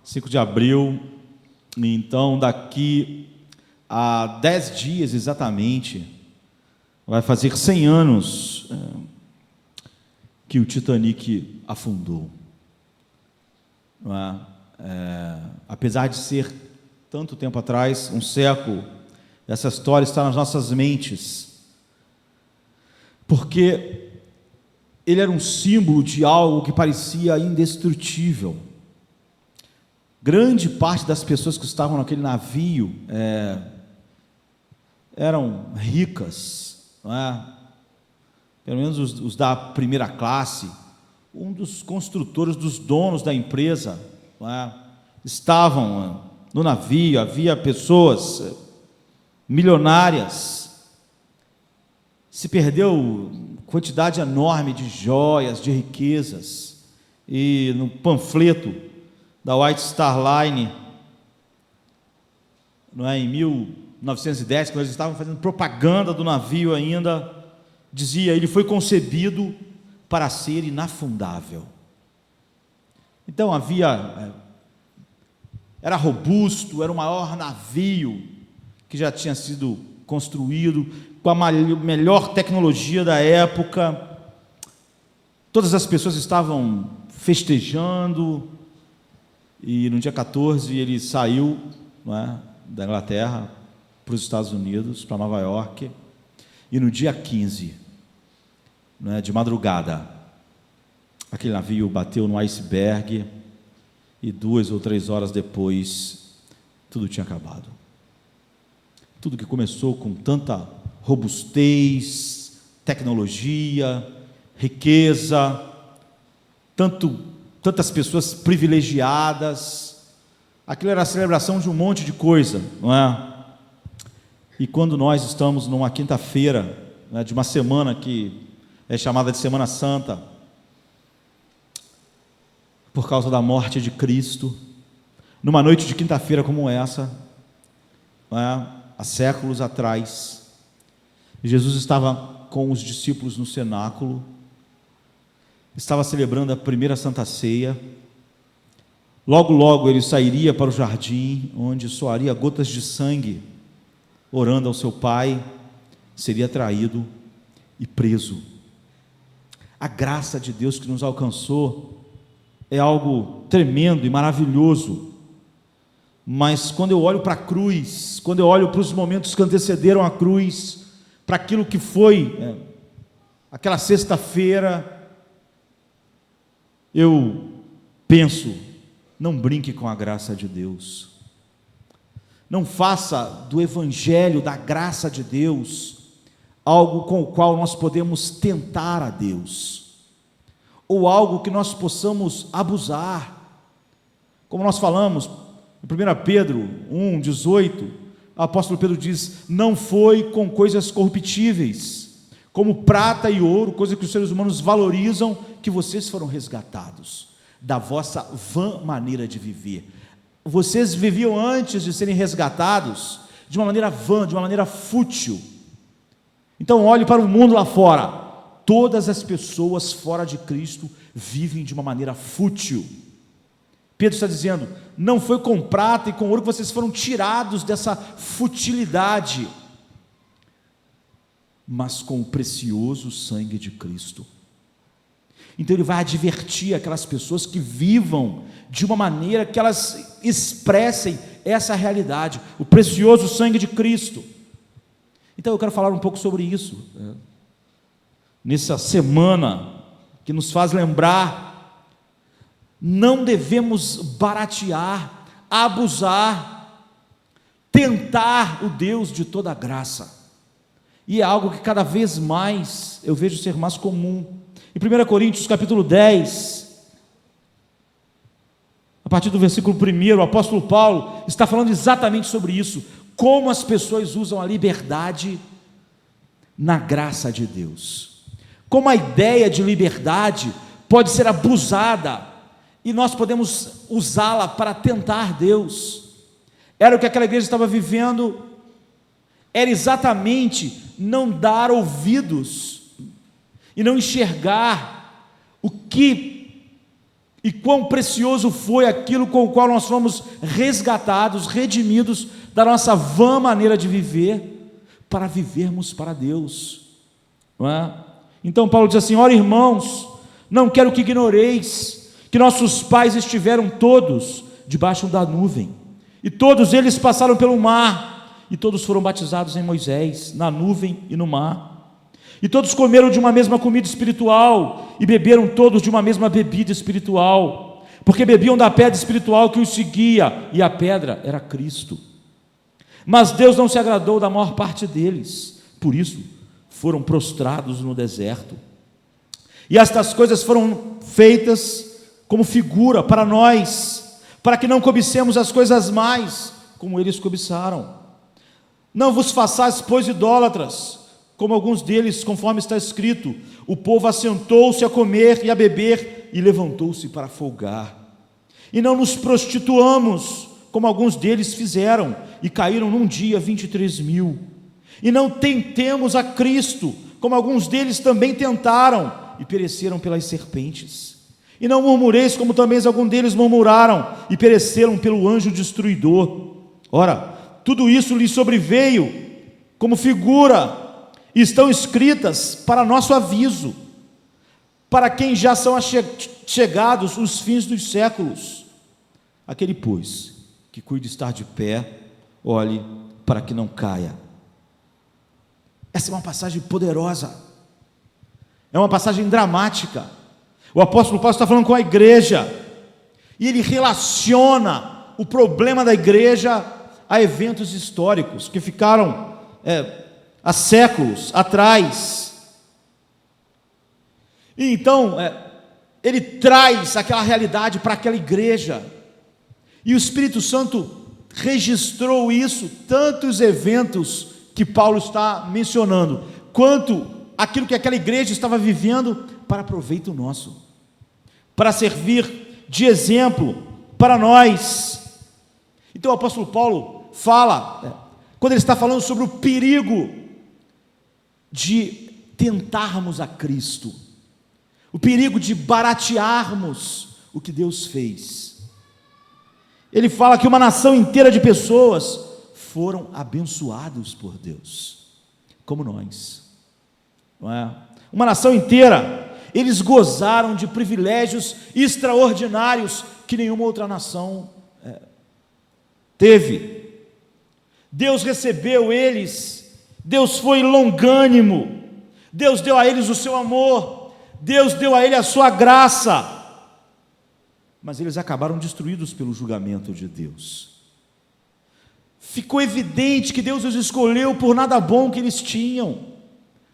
5 de abril, então daqui a 10 dias exatamente, vai fazer 100 anos que o Titanic afundou. Não é? Apesar de ser tanto tempo atrás, um século, essa história está nas nossas mentes, porque ele era um símbolo de algo que parecia indestrutível. Grande parte das pessoas que estavam naquele navio eram ricas, não é? Pelo menos os da primeira classe. Um dos construtores, dos donos da empresa, não é? Estavam no navio. Havia pessoas milionárias. Se perdeu quantidade enorme de joias, de riquezas. E no panfleto da White Star Line, não é, em 1910, quando eles estavam fazendo propaganda do navio ainda, dizia: ele foi concebido para ser inafundável. Então era robusto, era o maior navio que já tinha sido construído, com a melhor tecnologia da época. Todas as pessoas estavam festejando, e no dia 14 ele saiu, não é, da Inglaterra para os Estados Unidos, para Nova York, e no dia 15, não é, de madrugada, aquele navio bateu no iceberg, e 2 ou 3 horas depois, tudo tinha acabado. Tudo que começou com tanta robustez, tecnologia, riqueza, tantas pessoas privilegiadas, aquilo era a celebração de um monte de coisa, não é? E quando nós estamos numa quinta-feira, né, de uma semana que é chamada de Semana Santa, por causa da morte de Cristo, numa noite de quinta-feira como essa, não é? Há séculos atrás, Jesus estava com os discípulos no cenáculo, estava celebrando a primeira Santa Ceia. Logo, logo ele sairia para o jardim, onde soaria gotas de sangue, orando ao seu Pai, seria traído e preso. A graça de Deus que nos alcançou é algo tremendo e maravilhoso, mas quando eu olho para a cruz, quando eu olho para os momentos que antecederam a cruz, para aquilo que foi aquela sexta-feira, eu penso: não brinque com a graça de Deus, não faça do evangelho, da graça de Deus, algo com o qual nós podemos tentar a Deus, ou algo que nós possamos abusar. Como nós falamos em 1 Pedro 1,18, o apóstolo Pedro diz: não foi com coisas corruptíveis, como prata e ouro, coisa que os seres humanos valorizam, que vocês foram resgatados da vossa vã maneira de viver. Vocês viviam, antes de serem resgatados, de uma maneira vã, de uma maneira fútil. Então olhe para o mundo lá fora. Todas as pessoas fora de Cristo vivem de uma maneira fútil. Pedro está dizendo: não foi com prata e com ouro que vocês foram tirados dessa futilidade, mas com o precioso sangue de Cristo. Então ele vai advertir aquelas pessoas que vivam de uma maneira que elas expressem essa realidade, o precioso sangue de Cristo. Então eu quero falar um pouco sobre isso, nessa semana que nos faz lembrar: não devemos baratear, abusar, tentar o Deus de toda a graça. E é algo que cada vez mais eu vejo ser mais comum. Em 1 Coríntios capítulo 10, a partir do versículo 1, o apóstolo Paulo está falando exatamente sobre isso, como as pessoas usam a liberdade na graça de Deus, como a ideia de liberdade pode ser abusada, e nós podemos usá-la para tentar Deus. Era o que aquela igreja estava vivendo, era exatamente não dar ouvidos e não enxergar o que e quão precioso foi aquilo com o qual nós fomos resgatados, redimidos da nossa vã maneira de viver, para vivermos para Deus, não é? Então Paulo diz assim: ora, irmãos, não quero que ignoreis que nossos pais estiveram todos debaixo da nuvem, e todos eles passaram pelo mar, e todos foram batizados em Moisés, na nuvem e no mar. E todos comeram de uma mesma comida espiritual, e beberam todos de uma mesma bebida espiritual, porque bebiam da pedra espiritual que os seguia, e a pedra era Cristo. Mas Deus não se agradou da maior parte deles, por isso foram prostrados no deserto. E estas coisas foram feitas como figura para nós, para que não cobicemos as coisas mais, como eles cobiçaram. Não vos façais, pois, idólatras, como alguns deles, conforme está escrito: o povo assentou-se a comer e a beber, e levantou-se para folgar. E não nos prostituamos, como alguns deles fizeram, e caíram num dia 23.000. E não tentemos a Cristo, como alguns deles também tentaram, e pereceram pelas serpentes. E não murmureis, como também alguns deles murmuraram, e pereceram pelo anjo destruidor. Ora, tudo isso lhes sobreveio como figura, e estão escritas para nosso aviso, para quem já são chegados os fins dos séculos. Aquele, pois, que cuide estar de pé, olhe para que não caia. Essa é uma passagem poderosa, é uma passagem dramática. O apóstolo Paulo está falando com a igreja, e ele relaciona o problema da igreja a eventos históricos que ficaram há séculos atrás. E então ele traz aquela realidade para aquela igreja, e o Espírito Santo registrou isso, tanto os eventos que Paulo está mencionando, quanto aquilo que aquela igreja estava vivendo, para proveito nosso, para servir de exemplo para nós. Então o apóstolo Paulo fala, quando ele está falando sobre o perigo de tentarmos a Cristo, o perigo de baratearmos o que Deus fez, ele fala que uma nação inteira de pessoas foram abençoados por Deus, como nós, não é? Uma nação inteira, eles gozaram de privilégios extraordinários que nenhuma outra nação teve. Deus recebeu eles, Deus foi longânimo, Deus deu a eles o seu amor, Deus deu a eles a sua graça, mas eles acabaram destruídos pelo julgamento de Deus. Ficou evidente que Deus os escolheu por nada bom que eles tinham,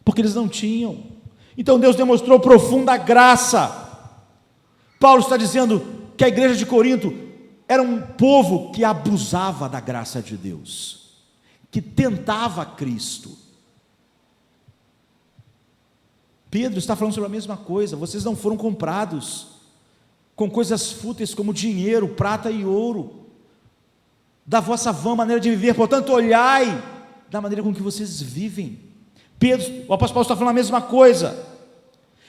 porque eles não tinham. Então Deus demonstrou profunda graça. Paulo está dizendo que a igreja de Corinto era um povo que abusava da graça de Deus, que tentava Cristo. Pedro está falando sobre a mesma coisa. Vocês não foram comprados com coisas fúteis como dinheiro, prata e ouro, da vossa vã maneira de viver, portanto olhai da maneira com que vocês vivem. Pedro, o apóstolo Paulo está falando a mesma coisa,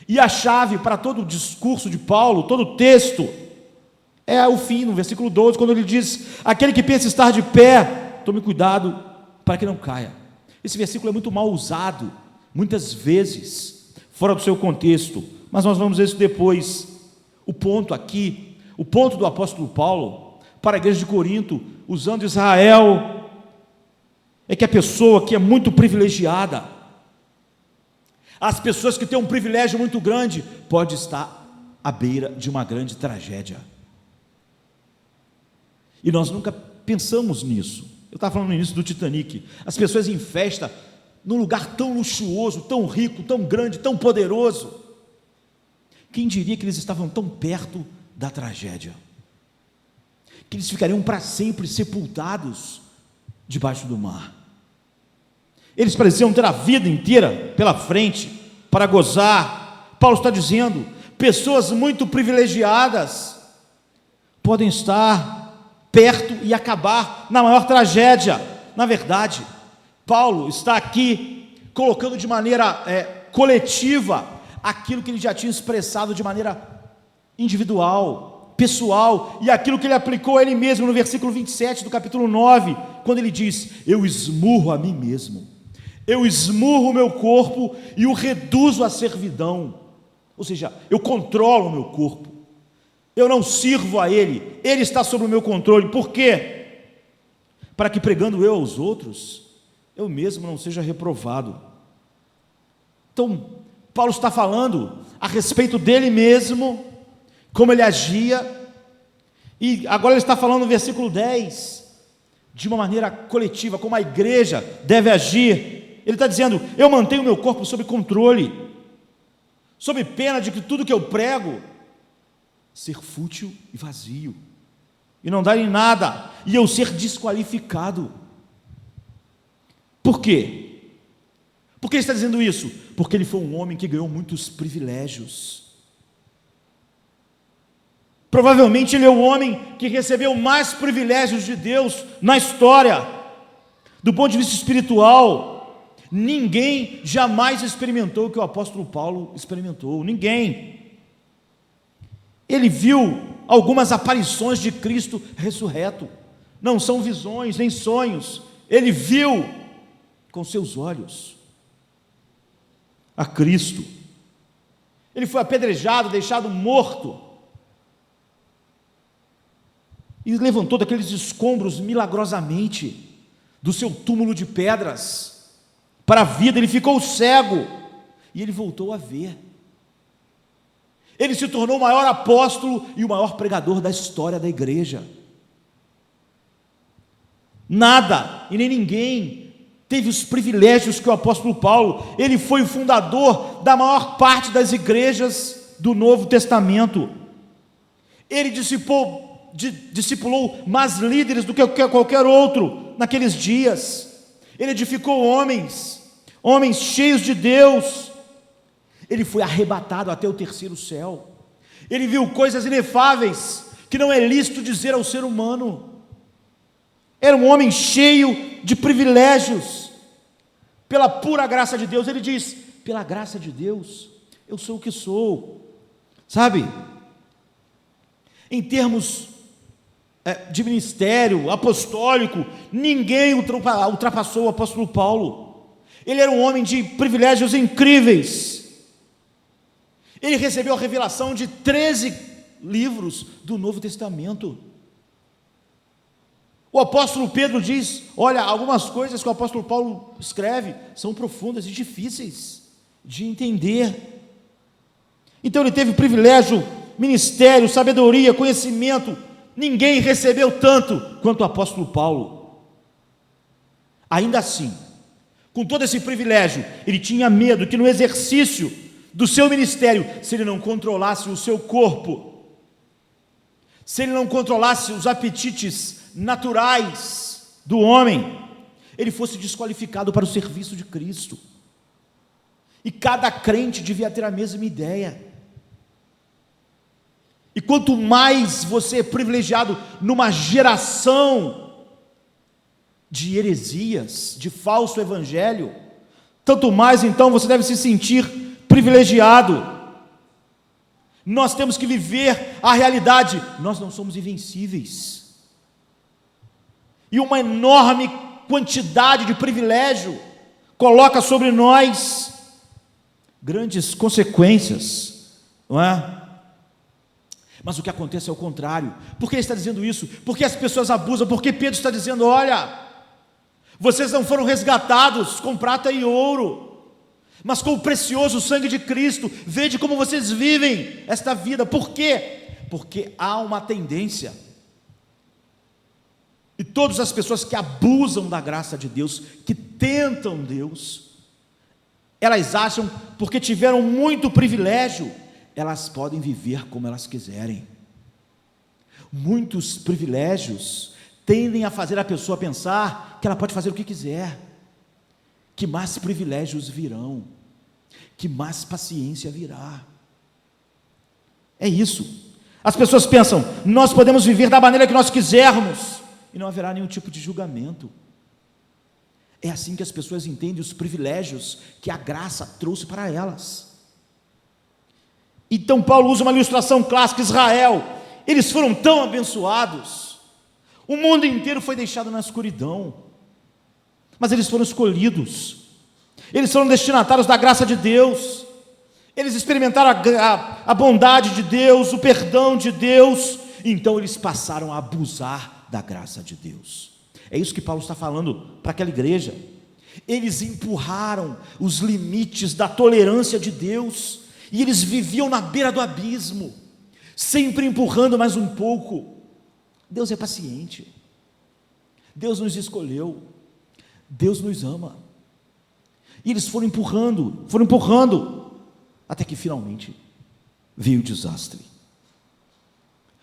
e a chave para todo o discurso de Paulo, todo o texto, é o fim, no versículo 12, quando ele diz: aquele que pensa estar de pé, tome cuidado para que não caia. Esse versículo é muito mal usado, muitas vezes, fora do seu contexto, mas nós vamos ver isso depois. O ponto aqui, o ponto do apóstolo Paulo, para a igreja de Corinto, usando Israel, é que a pessoa que é muito privilegiada, as pessoas que têm um privilégio muito grande, pode estar à beira de uma grande tragédia, e nós nunca pensamos nisso. Eu estava falando no início do Titanic, as pessoas em festa, num lugar tão luxuoso, tão rico, tão grande, tão poderoso, quem diria que eles estavam tão perto da tragédia, que eles ficariam para sempre sepultados debaixo do mar. Eles pareciam ter a vida inteira pela frente para gozar. Paulo está dizendo, pessoas muito privilegiadas podem estar perto e acabar na maior tragédia. Na verdade, Paulo está aqui colocando de maneira coletiva aquilo que ele já tinha expressado de maneira individual. pessoal, e aquilo que ele aplicou a ele mesmo no versículo 27 do capítulo 9, quando ele diz: eu esmurro a mim mesmo, eu esmurro o meu corpo e o reduzo à servidão. Ou seja, eu controlo o meu corpo, eu não sirvo a ele, ele está sob o meu controle. Por quê? Para que, pregando eu aos outros, eu mesmo não seja reprovado. Então, Paulo está falando a respeito dele mesmo, como ele agia, e agora ele está falando no versículo 10, de uma maneira coletiva, como a igreja deve agir. Ele está dizendo: eu mantenho o meu corpo sob controle, sob pena de que tudo que eu prego ser fútil e vazio, e não dar em nada, e eu ser desqualificado. Por quê? Por que ele está dizendo isso? Porque ele foi um homem que ganhou muitos privilégios. Provavelmente ele é o homem que recebeu mais privilégios de Deus na história. Do ponto de vista espiritual, ninguém jamais experimentou o que o apóstolo Paulo experimentou. Ninguém. Ele viu algumas aparições de Cristo ressurreto. Não são visões nem sonhos. Ele viu com seus olhos a Cristo. Ele foi apedrejado, deixado morto, e levantou daqueles escombros milagrosamente do seu túmulo de pedras para a vida. Ele ficou cego e ele voltou a ver. Ele se tornou o maior apóstolo e o maior pregador da história da igreja. Nada e nem ninguém teve os privilégios que o apóstolo Paulo. Ele foi o fundador da maior parte das igrejas do Novo Testamento. Ele discipulou mais líderes do que qualquer outro naqueles dias. Ele edificou homens cheios de Deus. Ele foi arrebatado até o terceiro céu. Ele viu coisas inefáveis que não é lícito dizer ao ser humano. Era um homem cheio de privilégios. Pela pura graça de Deus, ele diz: pela graça de Deus, eu sou o que sou. Sabe? Em termos de ministério apostólico, ninguém ultrapassou o apóstolo Paulo. Ele era um homem de privilégios incríveis. Ele recebeu a revelação de 13 livros do Novo Testamento. O apóstolo Pedro diz: olha, algumas coisas que o apóstolo Paulo escreve são profundas e difíceis de entender. Então ele teve privilégio, ministério, sabedoria, conhecimento. Ninguém recebeu tanto quanto o apóstolo Paulo. Ainda assim, com todo esse privilégio, ele tinha medo que no exercício do seu ministério, se ele não controlasse o seu corpo, se ele não controlasse os apetites naturais do homem, ele fosse desqualificado para o serviço de Cristo. E cada crente devia ter a mesma ideia. E quanto mais você é privilegiado numa geração de heresias, de falso evangelho, tanto mais então você deve se sentir privilegiado. Nós temos que viver a realidade. Nós não somos invencíveis. E uma enorme quantidade de privilégio coloca sobre nós grandes consequências, não é? Mas o que acontece é o contrário. Por que ele está dizendo isso? Porque as pessoas abusam. Porque Pedro está dizendo: olha, vocês não foram resgatados com prata e ouro, mas com o precioso sangue de Cristo. Vede como vocês vivem esta vida. Por quê? Porque há uma tendência, e todas as pessoas que abusam da graça de Deus, que tentam Deus, elas acham, porque tiveram muito privilégio, elas podem viver como elas quiserem. Muitos privilégios tendem a fazer a pessoa pensar que ela pode fazer o que quiser, que mais privilégios virão, que mais paciência virá. É isso. As pessoas pensam: nós podemos viver da maneira que nós quisermos, e não haverá nenhum tipo de julgamento. É assim que as pessoas entendem os privilégios que a graça trouxe para elas. Então Paulo usa uma ilustração clássica. Israel, eles foram tão abençoados, o mundo inteiro foi deixado na escuridão, mas eles foram escolhidos, eles foram destinatários da graça de Deus, eles experimentaram a bondade de Deus, o perdão de Deus, então eles passaram a abusar da graça de Deus. É isso que Paulo está falando para aquela igreja. Eles empurraram os limites da tolerância de Deus, e eles viviam na beira do abismo, sempre empurrando mais um pouco. Deus é paciente, Deus nos escolheu, Deus nos ama, e eles foram empurrando, até que finalmente veio o desastre.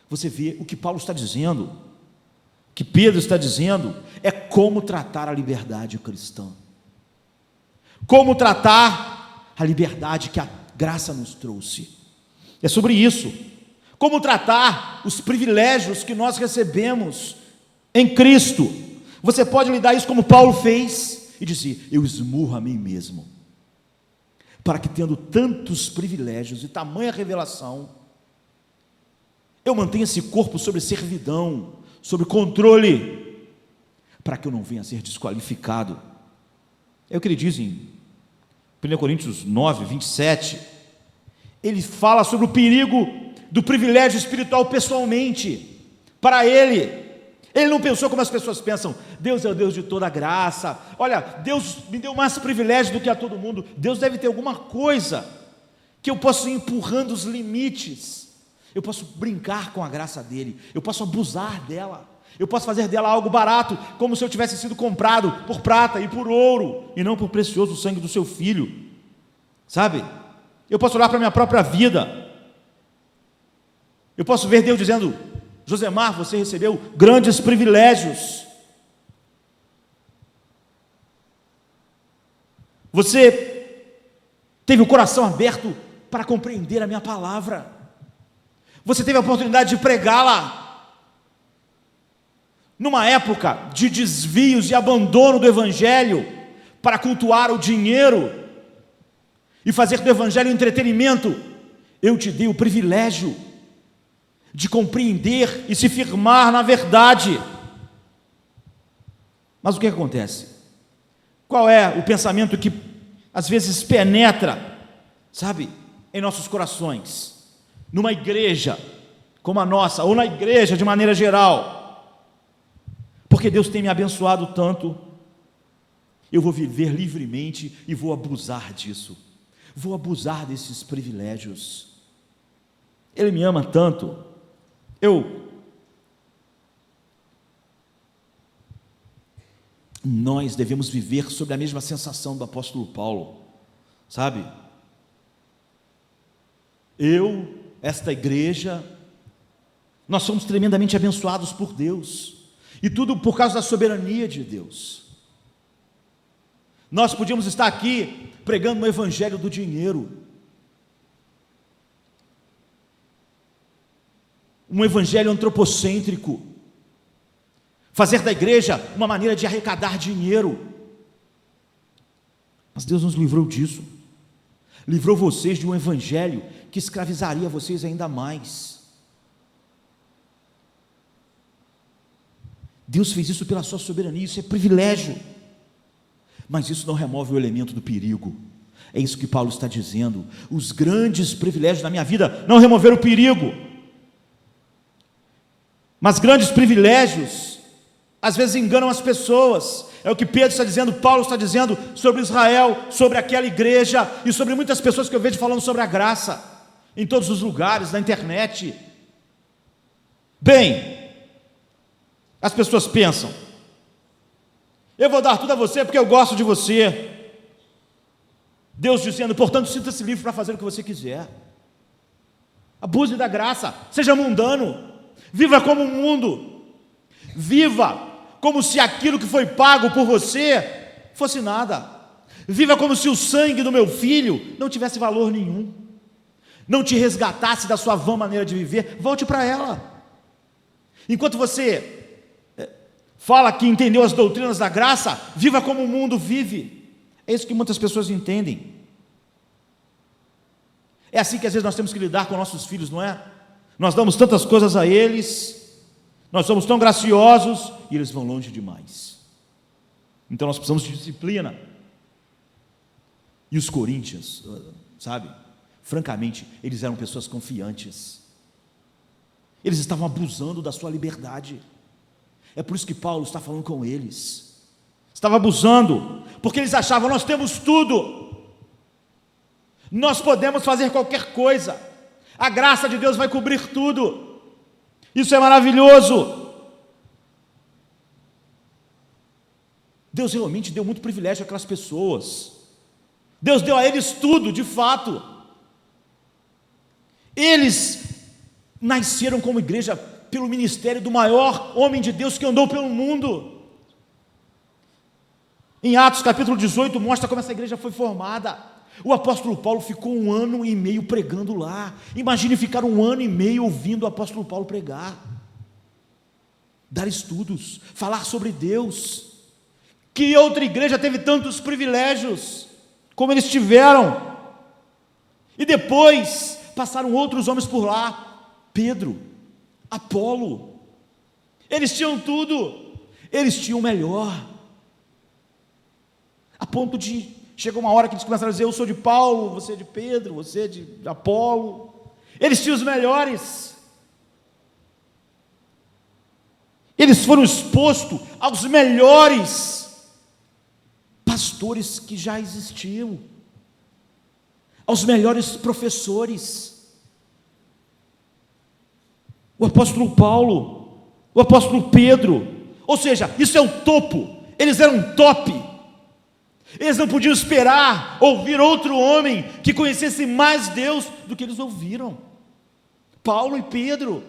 Você vê o que Paulo está dizendo, o que Pedro está dizendo, é como tratar a liberdade cristã, como tratar a liberdade que a graça nos trouxe. É sobre isso. Como tratar os privilégios que nós recebemos em Cristo. Você pode lidar isso como Paulo fez e dizer: eu esmurro a mim mesmo, para que, tendo tantos privilégios e tamanha revelação, eu mantenha esse corpo sobre servidão, sobre controle, para que eu não venha a ser desqualificado. É o que ele diz em 1 Coríntios 9, 27. Ele fala sobre o perigo do privilégio espiritual pessoalmente, para ele. Ele não pensou como as pessoas pensam: Deus é o Deus de toda graça, olha, Deus me deu mais privilégio do que a todo mundo. Deus deve ter alguma coisa que eu posso ir empurrando os limites, eu posso brincar com a graça dele, eu posso abusar dela, eu posso fazer dela algo barato, como se eu tivesse sido comprado por prata e por ouro, e não por precioso sangue do seu filho, sabe? Eu posso olhar para a minha própria vida, eu posso ver Deus dizendo: Josemar, você recebeu grandes privilégios, você teve o coração aberto para compreender a minha palavra, você teve a oportunidade de pregá-la, numa época de desvios e abandono do Evangelho, para cultuar o dinheiro, e fazer do Evangelho um entretenimento. Eu te dei o privilégio de compreender e se firmar na verdade. Mas o que acontece? Qual é o pensamento que às vezes penetra, sabe, em nossos corações, numa igreja como a nossa, ou na igreja de maneira geral? Porque Deus tem me abençoado tanto, eu vou viver livremente e vou abusar disso, vou abusar desses privilégios. Ele me ama tanto. Nós devemos viver sob a mesma sensação do apóstolo Paulo, sabe? Esta igreja, nós somos tremendamente abençoados por Deus, e tudo por causa da soberania de Deus. Nós podíamos estar aqui pregando o evangelho do dinheiro, um evangelho antropocêntrico, fazer da igreja uma maneira de arrecadar dinheiro, mas Deus nos livrou disso, livrou vocês de um evangelho que escravizaria vocês ainda mais. Deus fez isso pela sua soberania, isso é privilégio, mas isso não remove o elemento do perigo. É isso que Paulo está dizendo: os grandes privilégios da minha vida não removeram o perigo, mas grandes privilégios às vezes enganam as pessoas. É o que Pedro está dizendo, Paulo está dizendo sobre Israel, sobre aquela igreja e sobre muitas pessoas que eu vejo falando sobre a graça em todos os lugares, na internet. Bem, as pessoas pensam: eu vou dar tudo a você porque eu gosto de você. Deus dizendo: portanto, sinta-se livre para fazer o que você quiser. Abuse da graça, seja mundano, viva como o mundo, viva como se aquilo que foi pago por você fosse nada, viva como se o sangue do meu filho não tivesse valor nenhum, não te resgatasse da sua vã maneira de viver. Volte para ela. Enquanto você fala que entendeu as doutrinas da graça, viva como o mundo vive. É isso que muitas pessoas entendem. É assim que às vezes nós temos que lidar com nossos filhos, não é? nós damos tantas coisas a eles, nós somos tão graciosos, e eles vão longe demais. Então nós precisamos de disciplina. E os coríntios, sabe, francamente, eles eram pessoas confiantes, eles estavam abusando da sua liberdade. É por isso que Paulo está falando com eles. Estava abusando, porque eles achavam: nós temos tudo, nós podemos fazer qualquer coisa, a graça de Deus vai cobrir tudo, isso é maravilhoso. Deus realmente deu muito privilégio àquelas pessoas, Deus deu a eles tudo, de fato. Eles nasceram como igreja pelo ministério do maior homem de Deus que andou pelo mundo. Em Atos capítulo 18 mostra como essa igreja foi formada. O apóstolo Paulo ficou 1 ano e meio pregando lá. Imagine ficar 1 ano e meio ouvindo o apóstolo Paulo pregar, dar estudos, falar sobre Deus. Que outra igreja teve tantos privilégios como eles tiveram? E depois passaram outros homens por lá, Pedro, Apolo. Eles tinham tudo, eles tinham o melhor, a ponto de chegou uma hora que eles começaram a dizer: eu sou de Paulo, você é de Pedro, você é de Apolo. Eles tinham os melhores, eles foram expostos aos melhores pastores que já existiam, aos melhores professores. O apóstolo Paulo, o apóstolo Pedro, ou seja, isso é o topo, eles eram top. Eles não podiam esperar ouvir outro homem que conhecesse mais Deus do que eles ouviram. Paulo e Pedro,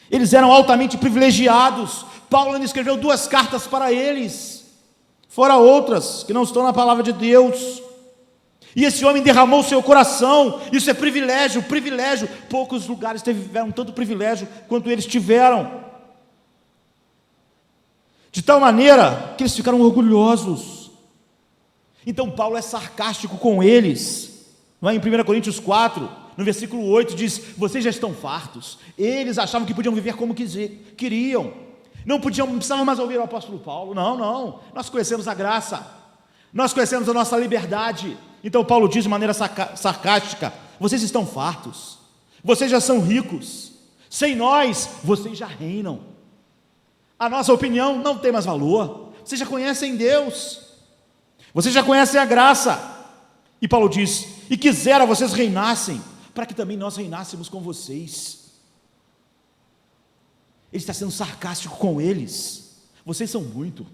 eles eram altamente privilegiados. Paulo ainda escreveu 2 cartas para eles, fora outras que não estão na palavra de Deus. E esse homem derramou o seu coração. Isso é privilégio, privilégio. Poucos lugares tiveram tanto privilégio quanto eles tiveram, de tal maneira que eles ficaram orgulhosos. Então Paulo é sarcástico com eles, não é? Em 1 Coríntios 4, no versículo 8 diz: vocês já estão fartos. Eles achavam que podiam viver como queriam, não precisavam mais ouvir o apóstolo Paulo. Não, nós conhecemos a graça, nós conhecemos a nossa liberdade. Então Paulo diz de maneira sarcástica: vocês estão fartos, vocês já são ricos, sem nós vocês já reinam. A nossa opinião não tem mais valor, vocês já conhecem Deus, vocês já conhecem a graça. E Paulo diz: e quisera vocês reinassem, para que também nós reinássemos com vocês. Ele está sendo sarcástico com eles. Vocês são muito,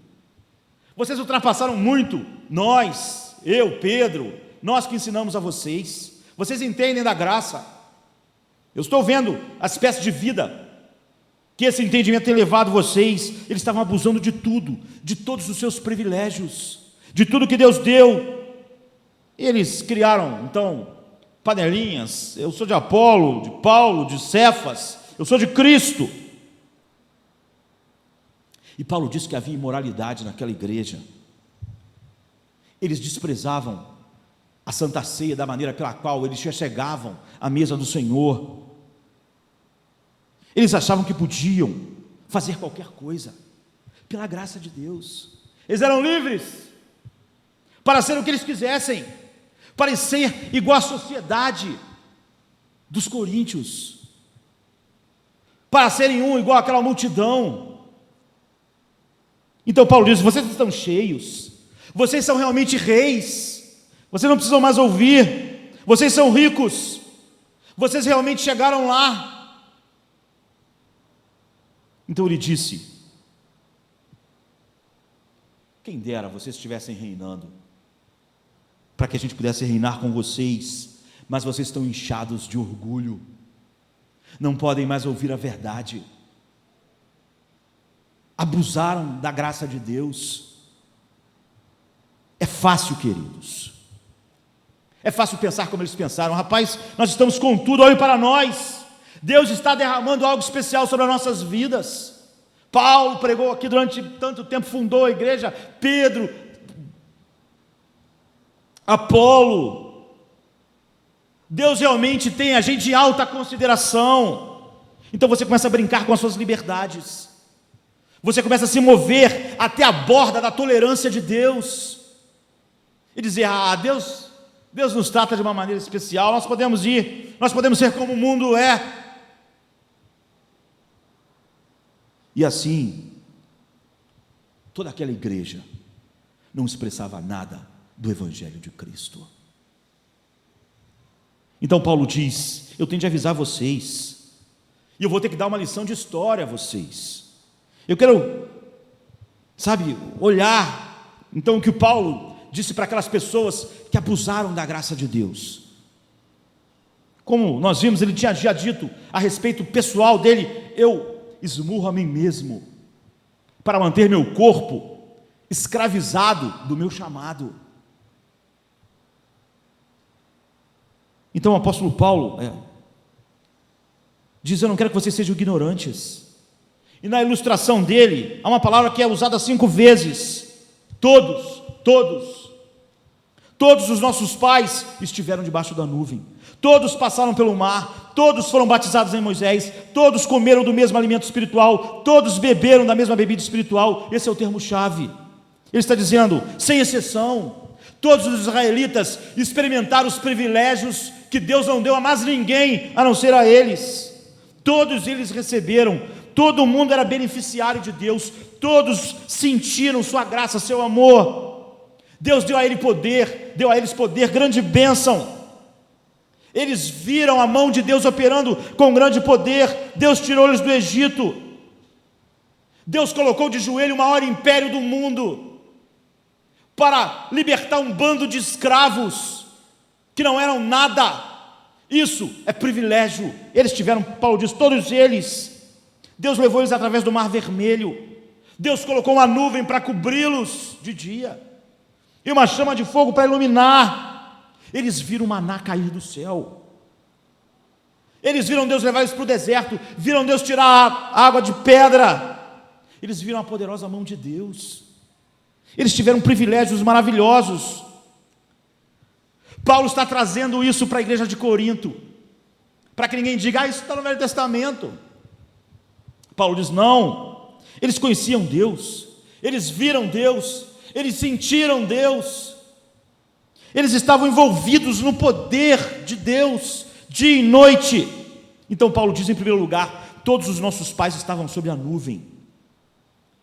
vocês ultrapassaram muito nós, eu, Pedro, nós que ensinamos a vocês. Vocês entendem da graça. Eu estou vendo a espécie de vida que esse entendimento tem levado vocês. Eles estavam abusando de tudo, de todos os seus privilégios, de tudo que Deus deu. Eles criaram, então, panelinhas: eu sou de Apolo, de Paulo, de Cefas, eu sou de Cristo. E Paulo disse que havia imoralidade naquela igreja. Eles desprezavam a Santa Ceia da maneira pela qual eles já chegavam à mesa do Senhor. Eles achavam que podiam fazer qualquer coisa pela graça de Deus. Eles eram livres para ser o que eles quisessem, para ser igual à sociedade dos coríntios, para serem igual àquela multidão. Então Paulo diz: vocês estão cheios, vocês são realmente reis, vocês não precisam mais ouvir, vocês são ricos, vocês realmente chegaram lá. Então ele disse: quem dera vocês estivessem reinando, para que a gente pudesse reinar com vocês, mas vocês estão inchados de orgulho, não podem mais ouvir a verdade, abusaram da graça de Deus. É fácil, queridos, é fácil pensar como eles pensaram: rapaz, nós estamos com tudo, olhe para nós, Deus está derramando algo especial sobre as nossas vidas. Paulo pregou aqui durante tanto tempo, fundou a igreja. Pedro, Apolo, Deus realmente tem a gente em alta consideração. Então você começa a brincar com as suas liberdades. Você começa a se mover até a borda da tolerância de Deus. E dizer, Deus nos trata de uma maneira especial, nós podemos ser como o mundo é. E assim, toda aquela igreja não expressava nada do Evangelho de Cristo. Então Paulo diz, eu tenho de avisar vocês, e eu vou ter que dar uma lição de história a vocês. Eu quero, olhar, então, o que o Paulo disse para aquelas pessoas que abusaram da graça de Deus. Como nós vimos, ele tinha já dito a respeito pessoal dele, eu esmurro a mim mesmo, para manter meu corpo escravizado do meu chamado. Então o apóstolo Paulo diz, eu não quero que vocês sejam ignorantes. E na ilustração dele, há uma palavra que é usada 5 vezes, todos os nossos pais estiveram debaixo da nuvem, todos passaram pelo mar, todos foram batizados em Moisés, todos comeram do mesmo alimento espiritual, todos beberam da mesma bebida espiritual. Esse é o termo-chave. Ele está dizendo, sem exceção, todos os israelitas experimentaram os privilégios que Deus não deu a mais ninguém, a não ser a eles. Todos eles receberam, todo mundo era beneficiário de Deus, todos sentiram sua graça, seu amor. Deus deu a eles poder, grande bênção. Eles viram a mão de Deus operando com grande poder. Deus tirou eles do Egito. Deus colocou de joelho o maior império do mundo para libertar um bando de escravos que não eram nada. Isso é privilégio. Eles tiveram, Paulo diz, todos eles. Deus levou eles através do Mar Vermelho. Deus colocou uma nuvem para cobri-los de dia e uma chama de fogo para iluminar. Eles viram o maná cair do céu. Eles viram Deus levar eles para o deserto. Viram Deus tirar a água de pedra. Eles viram a poderosa mão de Deus. Eles tiveram privilégios maravilhosos. Paulo está trazendo isso para a igreja de Corinto, para que ninguém diga, isso está no Velho Testamento. Paulo diz, não, eles conheciam Deus, eles viram Deus, eles sentiram Deus, eles estavam envolvidos no poder de Deus, dia e noite. Então Paulo diz, em primeiro lugar, todos os nossos pais estavam sob a nuvem.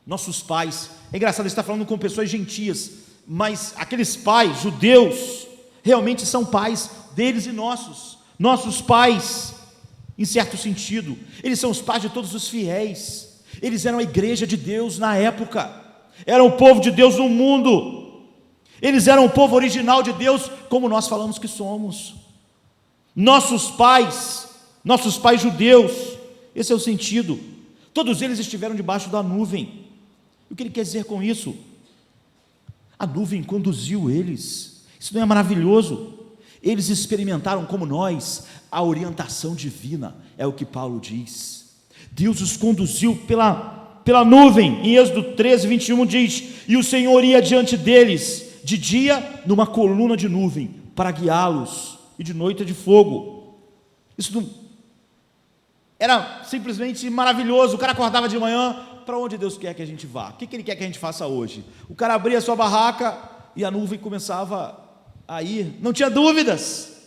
Nossos pais, é engraçado, ele está falando com pessoas gentias, mas aqueles pais, judeus, realmente são pais deles e nossos pais, em certo sentido, eles são os pais de todos os fiéis. Eles eram a igreja de Deus na época, eram o povo de Deus no mundo, eles eram o povo original de Deus, como nós falamos que somos. Nossos pais judeus, esse é o sentido. Todos eles estiveram debaixo da nuvem. O que ele quer dizer com isso? A nuvem conduziu eles. Isso não é maravilhoso? Eles experimentaram, como nós, a orientação divina, é o que Paulo diz. Deus os conduziu pela nuvem. Em Êxodo 13, 21 diz, e o Senhor ia diante deles, de dia numa coluna de nuvem, para guiá-los, e de noite de fogo. Isso não era simplesmente maravilhoso. O cara acordava de manhã, para onde Deus quer que a gente vá? O que Ele quer que a gente faça hoje? O cara abria a sua barraca, e a nuvem começava a ir, não tinha dúvidas,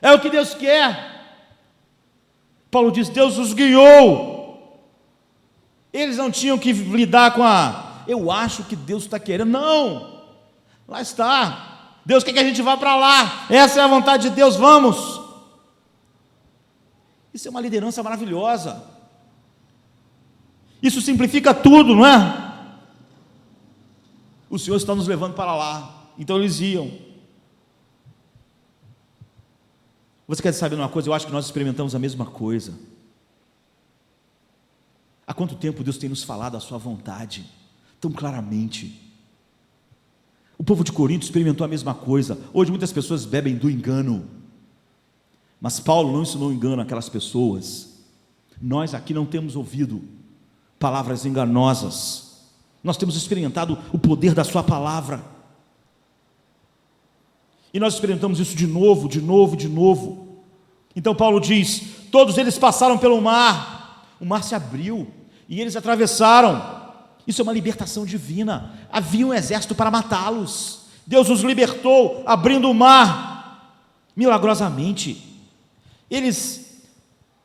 é o que Deus quer. Paulo diz, Deus os guiou, eles não tinham que lidar com eu acho que Deus está querendo, não, lá está, Deus quer que a gente vá para lá, essa é a vontade de Deus, vamos. Isso é uma liderança maravilhosa, isso simplifica tudo, não é? O Senhor está nos levando para lá, então eles iam. Você quer saber uma coisa? Eu acho que nós experimentamos a mesma coisa. Há quanto tempo Deus tem nos falado a sua vontade, tão claramente. O povo de Corinto experimentou a mesma coisa. Hoje muitas pessoas bebem do engano, mas Paulo não ensinou engano àquelas pessoas. Nós aqui não temos ouvido palavras enganosas, nós temos experimentado o poder da sua palavra, e nós experimentamos isso de novo. Então Paulo diz: todos eles passaram pelo mar, o mar se abriu e eles atravessaram. Isso é uma libertação divina. Havia um exército para matá-los. Deus os libertou, abrindo o mar milagrosamente. Eles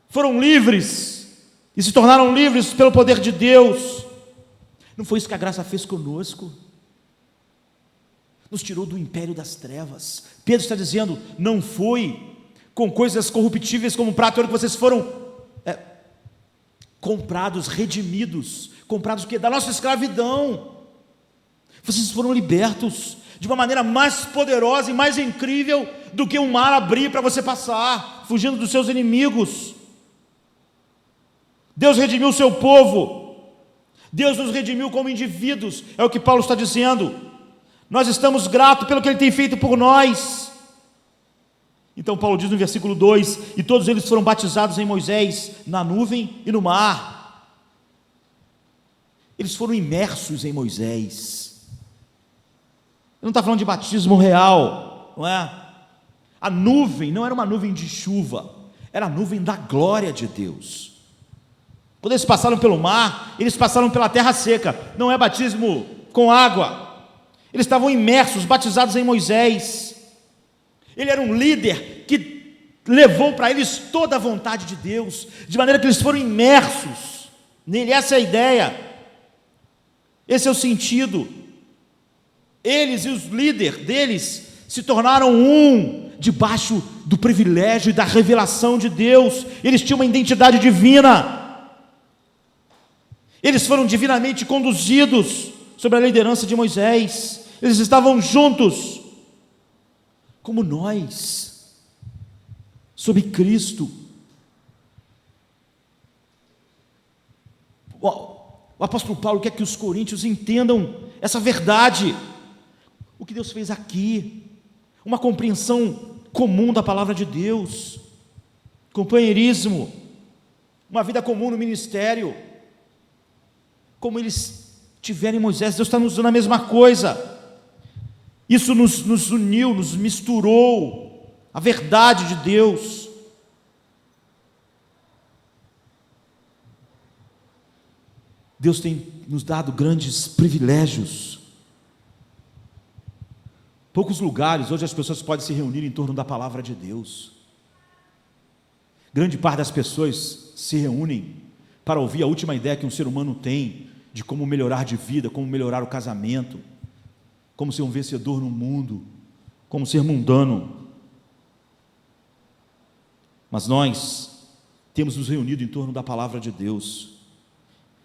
foram livres e se tornaram livres pelo poder de Deus. Não foi isso que a graça fez conosco? Nos tirou do império das trevas. Pedro está dizendo: não foi com coisas corruptíveis como prata e ouro que vocês foram comprados, redimidos. Comprados o quê? Da nossa escravidão. Vocês foram libertos de uma maneira mais poderosa e mais incrível do que um mar abrir para você passar, fugindo dos seus inimigos. Deus redimiu o seu povo. Deus nos redimiu como indivíduos. É o que Paulo está dizendo. Nós estamos gratos pelo que Ele tem feito por nós. Então Paulo diz no versículo 2: e todos eles foram batizados em Moisés, na nuvem e no mar. Eles foram imersos em Moisés. Ele não está falando de batismo real, não é? A nuvem não era uma nuvem de chuva, era a nuvem da glória de Deus. Quando eles passaram pelo mar, eles passaram pela terra seca. Não é batismo com água. Eles estavam imersos, batizados em Moisés. Ele era um líder que levou para eles toda a vontade de Deus, de maneira que eles foram imersos nele. Essa é a ideia. Esse é o sentido. Eles e os líderes deles se tornaram um, debaixo do privilégio e da revelação de Deus. Eles tinham uma identidade divina. Eles foram divinamente conduzidos sob a liderança de Moisés. Eles estavam juntos, como nós, sob Cristo. O apóstolo Paulo quer que os coríntios entendam essa verdade. O que Deus fez aqui, uma compreensão comum da palavra de Deus, companheirismo, uma vida comum no ministério, como eles tiveram em Moisés. Deus está nos dando a mesma coisa. Isso nos uniu, nos misturou, a verdade de Deus. Deus tem nos dado grandes privilégios. Poucos lugares hoje as pessoas podem se reunir em torno da palavra de Deus. Grande parte das pessoas se reúnem para ouvir a última ideia que um ser humano tem de como melhorar de vida, como melhorar o casamento, como ser um vencedor no mundo, como ser mundano. Mas nós temos nos reunido em torno da palavra de Deus.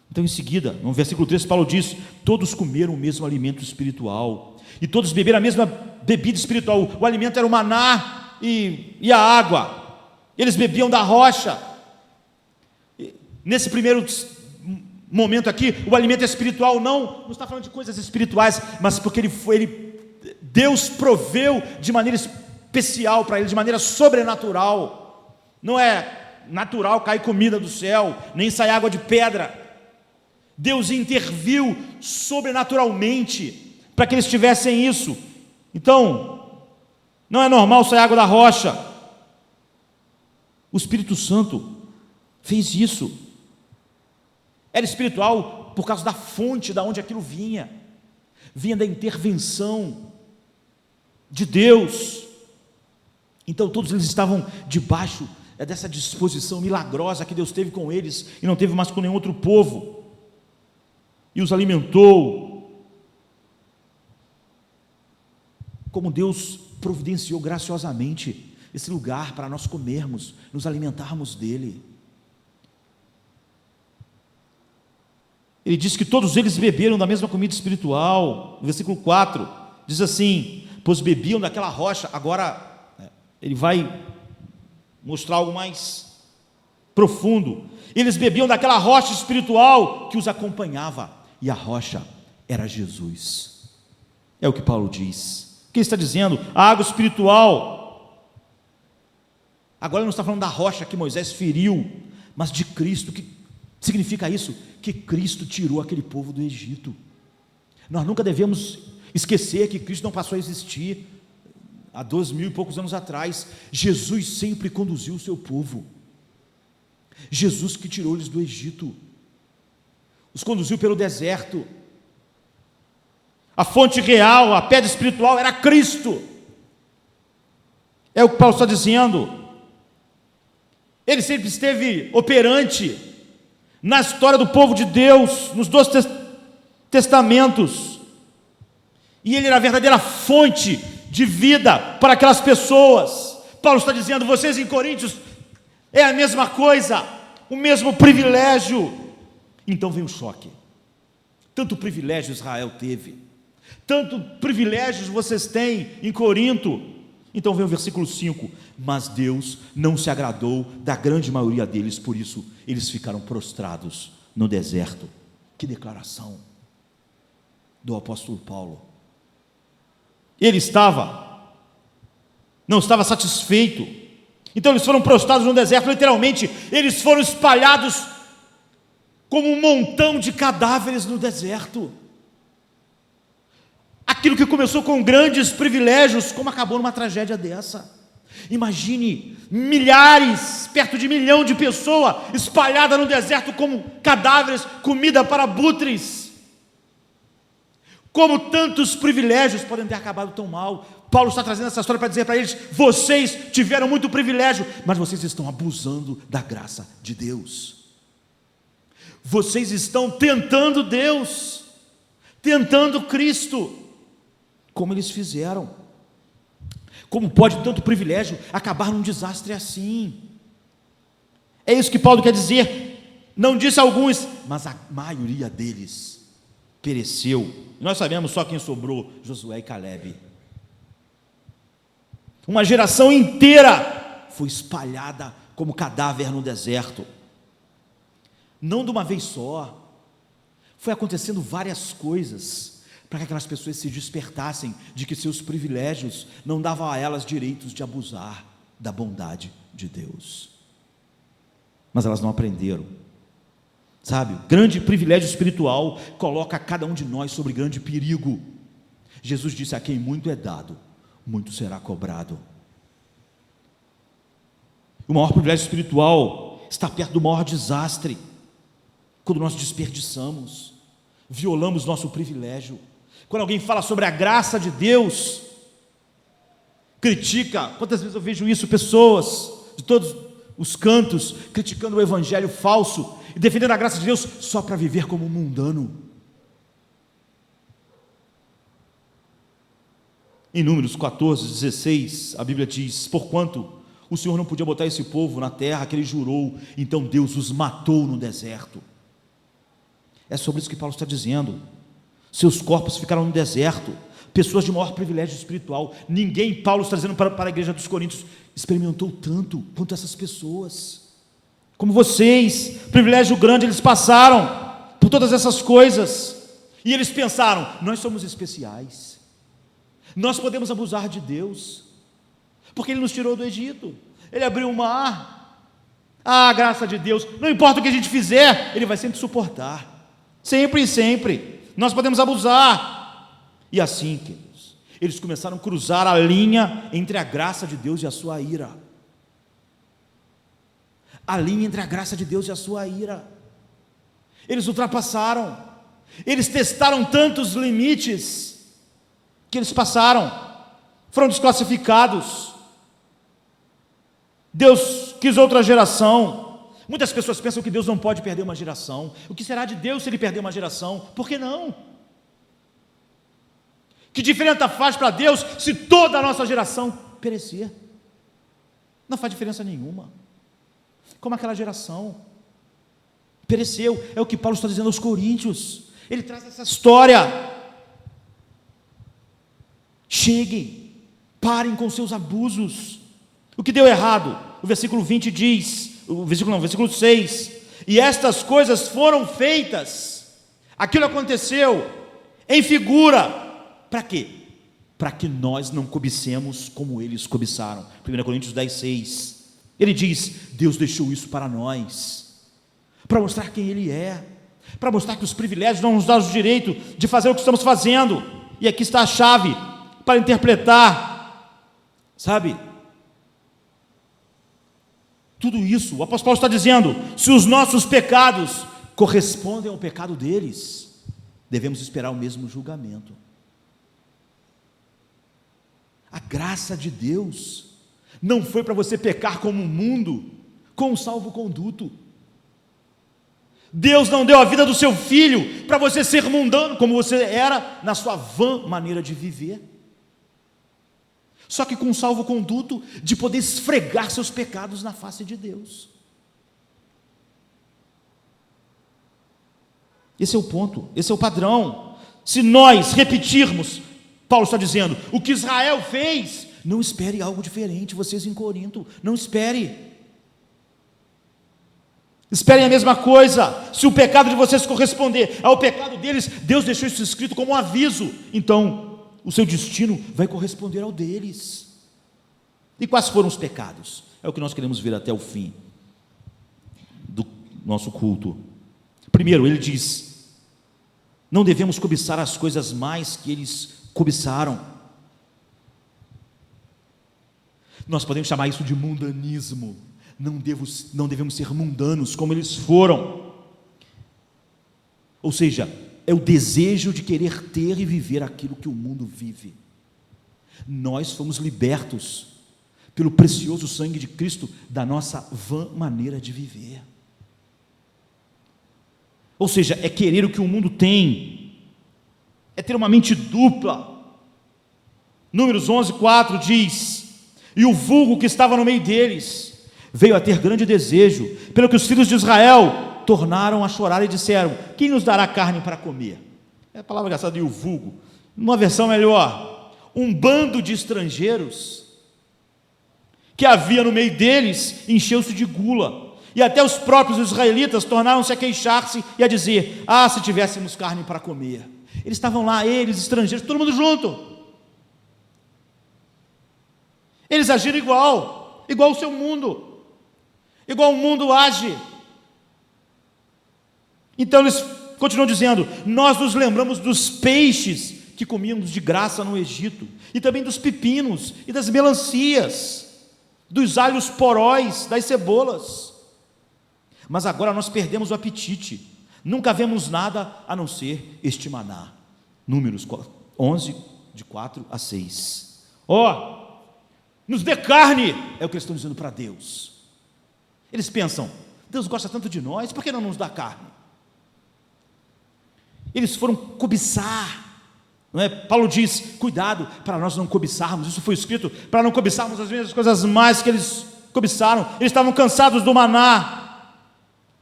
Então, em seguida, no versículo 3, Paulo diz: todos comeram o mesmo alimento espiritual, e todos beberam a mesma bebida espiritual. O alimento era o maná e a água. Eles bebiam da rocha. Nesse primeiro momento aqui, o alimento espiritual não está falando de coisas espirituais, mas porque Deus proveu de maneira especial para ele, de maneira sobrenatural. Não é natural cair comida do céu, nem sair água de pedra. Deus interviu sobrenaturalmente para que eles tivessem isso. Então, não é normal sair água da rocha. O Espírito Santo fez isso. Era espiritual por causa da fonte da onde aquilo vinha. Vinha da intervenção de Deus. Então todos eles estavam debaixo dessa disposição milagrosa que Deus teve com eles e não teve mais com nenhum outro povo. E os alimentou, como Deus providenciou graciosamente esse lugar para nós comermos, nos alimentarmos dele. Ele diz que todos eles beberam da mesma comida espiritual. No versículo 4 diz assim: pois bebiam daquela rocha. Agora ele vai mostrar algo mais profundo. Eles bebiam daquela rocha espiritual que os acompanhava, e a rocha era Jesus. É o que Paulo diz. O que ele está dizendo? A água espiritual. Agora ele não está falando da rocha que Moisés feriu, mas de Cristo. Que significa isso? Que Cristo tirou aquele povo do Egito. Nós nunca devemos esquecer que Cristo não passou a existir há 2000 e poucos anos atrás, Jesus sempre conduziu o seu povo. Jesus que tirou eles do Egito, os conduziu pelo deserto. A fonte real, a pedra espiritual era Cristo. É o que Paulo está dizendo. Ele sempre esteve operante na história do povo de Deus, nos dois testamentos. E ele era a verdadeira fonte de vida para aquelas pessoas. Paulo está dizendo, vocês em Coríntios, é a mesma coisa, o mesmo privilégio. Então vem um choque. Tanto privilégio Israel teve, tanto privilégios vocês têm em Corinto. Então vem o versículo 5, mas Deus não se agradou da grande maioria deles, por isso eles ficaram prostrados no deserto. Que declaração do apóstolo Paulo. Ele não estava satisfeito, então eles foram prostrados no deserto, literalmente, eles foram espalhados como um montão de cadáveres no deserto. Aquilo que começou com grandes privilégios, como acabou numa tragédia dessa? Imagine milhares, perto de 1 milhão de pessoas espalhadas no deserto como cadáveres, comida para abutres. Como tantos privilégios podem ter acabado tão mal. Paulo está trazendo essa história para dizer para eles, vocês tiveram muito privilégio, mas vocês estão abusando da graça de Deus. Vocês estão tentando Deus, tentando Cristo, como eles fizeram. Como pode tanto privilégio acabar num desastre assim? É isso que Paulo quer dizer. Não disse alguns, mas a maioria deles pereceu. Nós sabemos só quem sobrou, Josué e Calebe. Uma geração inteira foi espalhada como cadáver no deserto. Não de uma vez só, foi acontecendo várias coisas, para que aquelas pessoas se despertassem de que seus privilégios não davam a elas direitos de abusar da bondade de Deus. Mas elas não aprenderam. Sabe, grande privilégio espiritual coloca cada um de nós sobre grande perigo. Jesus disse, a quem muito é dado, muito será cobrado. O maior privilégio espiritual está perto do maior desastre, quando nós desperdiçamos, violamos nosso privilégio. Quando alguém fala sobre a graça de Deus, critica, quantas vezes eu vejo isso, pessoas de todos os cantos, criticando o evangelho falso, e defendendo a graça de Deus, só para viver como um mundano. Em Números 14, 16, a Bíblia diz, porquanto o Senhor não podia botar esse povo na terra que Ele jurou, então Deus os matou no deserto. É sobre isso que Paulo está dizendo. Seus corpos ficaram no deserto, pessoas de maior privilégio espiritual. Ninguém, Paulo está dizendo para a igreja dos Coríntios, experimentou tanto quanto essas pessoas, como vocês. Privilégio grande, eles passaram por todas essas coisas, e eles pensaram, nós somos especiais, nós podemos abusar de Deus, porque Ele nos tirou do Egito, Ele abriu o mar, a graça de Deus, não importa o que a gente fizer, Ele vai sempre suportar, sempre e sempre, nós podemos abusar. E assim, queridos, eles começaram a cruzar a linha entre a graça de Deus e a sua ira. A linha entre a graça de Deus e a sua ira. Eles ultrapassaram, eles testaram tantos limites, que eles passaram, foram desclassificados. Deus quis outra geração. Muitas pessoas pensam que Deus não pode perder uma geração. O que será de Deus se Ele perder uma geração? Por que não? Que diferença faz para Deus se toda a nossa geração perecer? Não faz diferença nenhuma. Como aquela geração pereceu, é o que Paulo está dizendo aos Coríntios. Ele traz essa história. Cheguem, parem com seus abusos. O que deu errado? O versículo 20 diz, versículo 6, e estas coisas foram feitas, aquilo aconteceu em figura, para quê? Para que nós não cobicemos como eles cobiçaram. 1 Coríntios 10, 6, ele diz, Deus deixou isso para nós, para mostrar quem Ele é, para mostrar que os privilégios não nos dão o direito de fazer o que estamos fazendo. E aqui está a chave para interpretar Sabe? Tudo isso, o apóstolo Paulo está dizendo, se os nossos pecados correspondem ao pecado deles, devemos esperar o mesmo julgamento. A graça de Deus não foi para você pecar como o mundo, com um salvo-conduto. Deus não deu a vida do seu filho para você ser mundano, como você era na sua vã maneira de viver. Só que com um salvo-conduto de poder esfregar seus pecados na face de Deus. Esse é o ponto, esse é o padrão. Se nós repetirmos, Paulo está dizendo, o que Israel fez, não espere algo diferente, vocês em Corinto, não espere. Esperem a mesma coisa. Se o pecado de vocês corresponder ao pecado deles, Deus deixou isso escrito como um aviso, então o seu destino vai corresponder ao deles. E quais foram os pecados? É o que nós queremos ver até o fim do nosso culto. Primeiro, ele diz, não devemos cobiçar as coisas mais que eles cobiçaram. Nós podemos chamar isso de mundanismo. Não devemos ser mundanos como eles foram. Ou seja, é o desejo de querer ter e viver aquilo que o mundo vive. Nós fomos libertos pelo precioso sangue de Cristo da nossa vã maneira de viver. Ou seja, é querer o que o mundo tem, é ter uma mente dupla. Números 11:4 diz, e o vulgo que estava no meio deles veio a ter grande desejo, pelo que os filhos de Israel tornaram a chorar e disseram, quem nos dará carne para comer? É a palavra engraçada de o vulgo. Numa versão melhor, um bando de estrangeiros que havia no meio deles encheu-se de gula, e até os próprios israelitas tornaram-se a queixar-se e a dizer, se tivéssemos carne para comer. Eles estavam lá, eles, estrangeiros, todo mundo junto. Eles agiram igual o seu mundo, igual o mundo age. Então eles continuam dizendo, nós nos lembramos dos peixes que comíamos de graça no Egito, e também dos pepinos e das melancias, dos alhos poróis, das cebolas, mas agora nós perdemos o apetite, nunca vemos nada a não ser este maná. Números 11, de 4 a 6. Nos dê carne, é o que eles estão dizendo para Deus. Eles pensam, Deus gosta tanto de nós, por que não nos dá carne? Eles foram cobiçar, não é? Paulo diz, cuidado para nós não cobiçarmos, isso foi escrito, para não cobiçarmos as mesmas coisas mais que eles cobiçaram. Eles estavam cansados do maná.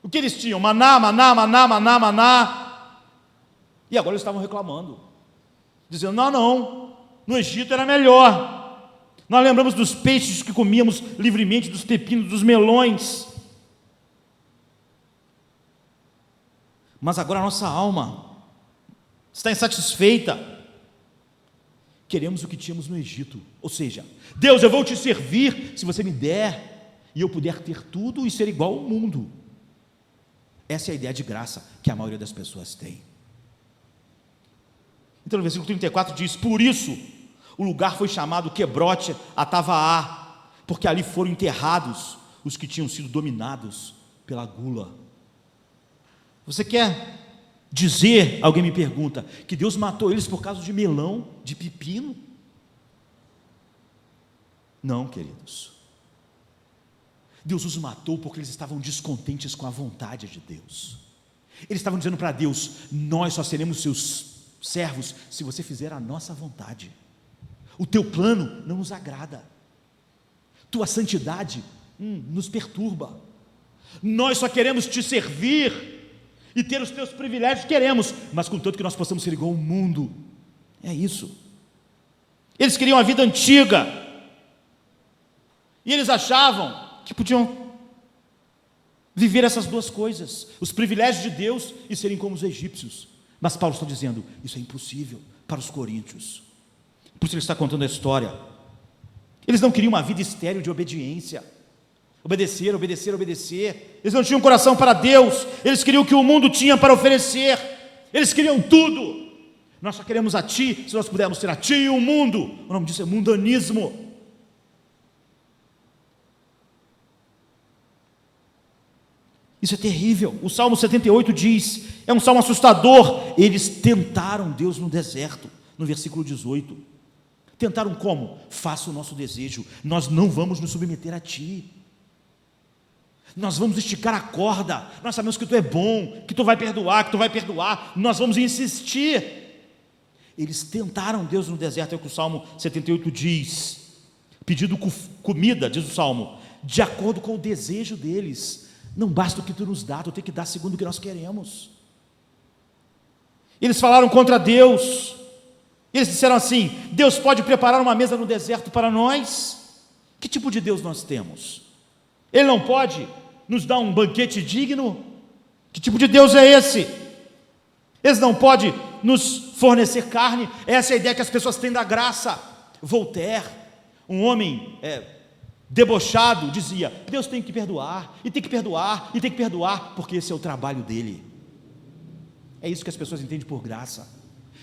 O que eles tinham? Maná, maná, maná, maná, maná. E agora eles estavam reclamando, dizendo, não, no Egito era melhor. Nós lembramos dos peixes que comíamos livremente, dos pepinos, dos melões. Mas agora a nossa alma está insatisfeita. Queremos o que tínhamos no Egito. Ou seja, Deus, eu vou te servir se você me der, e eu puder ter tudo e ser igual ao mundo. Essa é a ideia de graça que a maioria das pessoas tem. Então no versículo 34 diz, por isso o lugar foi chamado Quebrote Atavaá, porque ali foram enterrados os que tinham sido dominados pela gula. Você quer dizer, alguém me pergunta, que Deus matou eles por causa de melão, de pepino? Não, queridos. Deus os matou porque eles estavam descontentes com a vontade de Deus. Eles estavam dizendo para Deus, nós só seremos seus servos se você fizer a nossa vontade. O teu plano não nos agrada, tua santidade nos perturba. Nós só queremos te servir e ter os teus privilégios, queremos, mas contanto que nós possamos ser igual ao mundo. É isso. Eles queriam a vida antiga, e eles achavam que podiam viver essas duas coisas, os privilégios de Deus e serem como os egípcios. Mas Paulo está dizendo, isso é impossível para os coríntios. Por isso ele está contando a história. Eles não queriam uma vida estéril de obediência, obedecer, obedecer, obedecer. Eles não tinham coração para Deus, eles queriam o que o mundo tinha para oferecer, eles queriam tudo. Nós só queremos a Ti, se nós pudermos ter a Ti e o mundo. O nome disso é mundanismo. Isso é terrível. O Salmo 78 diz, é um salmo assustador, eles tentaram Deus no deserto, no versículo 18. Tentaram como? Faça o nosso desejo, nós não vamos nos submeter a ti. Nós vamos esticar a corda, nós sabemos que tu é bom, que tu vai perdoar, nós vamos insistir. Eles tentaram Deus no deserto, é o que o Salmo 78 diz, pedindo comida, diz o Salmo, de acordo com o desejo deles. Não basta o que tu nos dá, tu tem que dar segundo o que nós queremos. Eles falaram contra Deus, eles disseram assim, Deus pode preparar uma mesa no deserto para nós? Que tipo de Deus nós temos? Ele não pode nos dar um banquete digno? Que tipo de Deus é esse? Ele não pode nos fornecer carne? Essa é a ideia que as pessoas têm da graça. Voltaire, um homem debochado, dizia, Deus tem que perdoar, e tem que perdoar, e tem que perdoar, porque esse é o trabalho dele. É isso que as pessoas entendem por graça.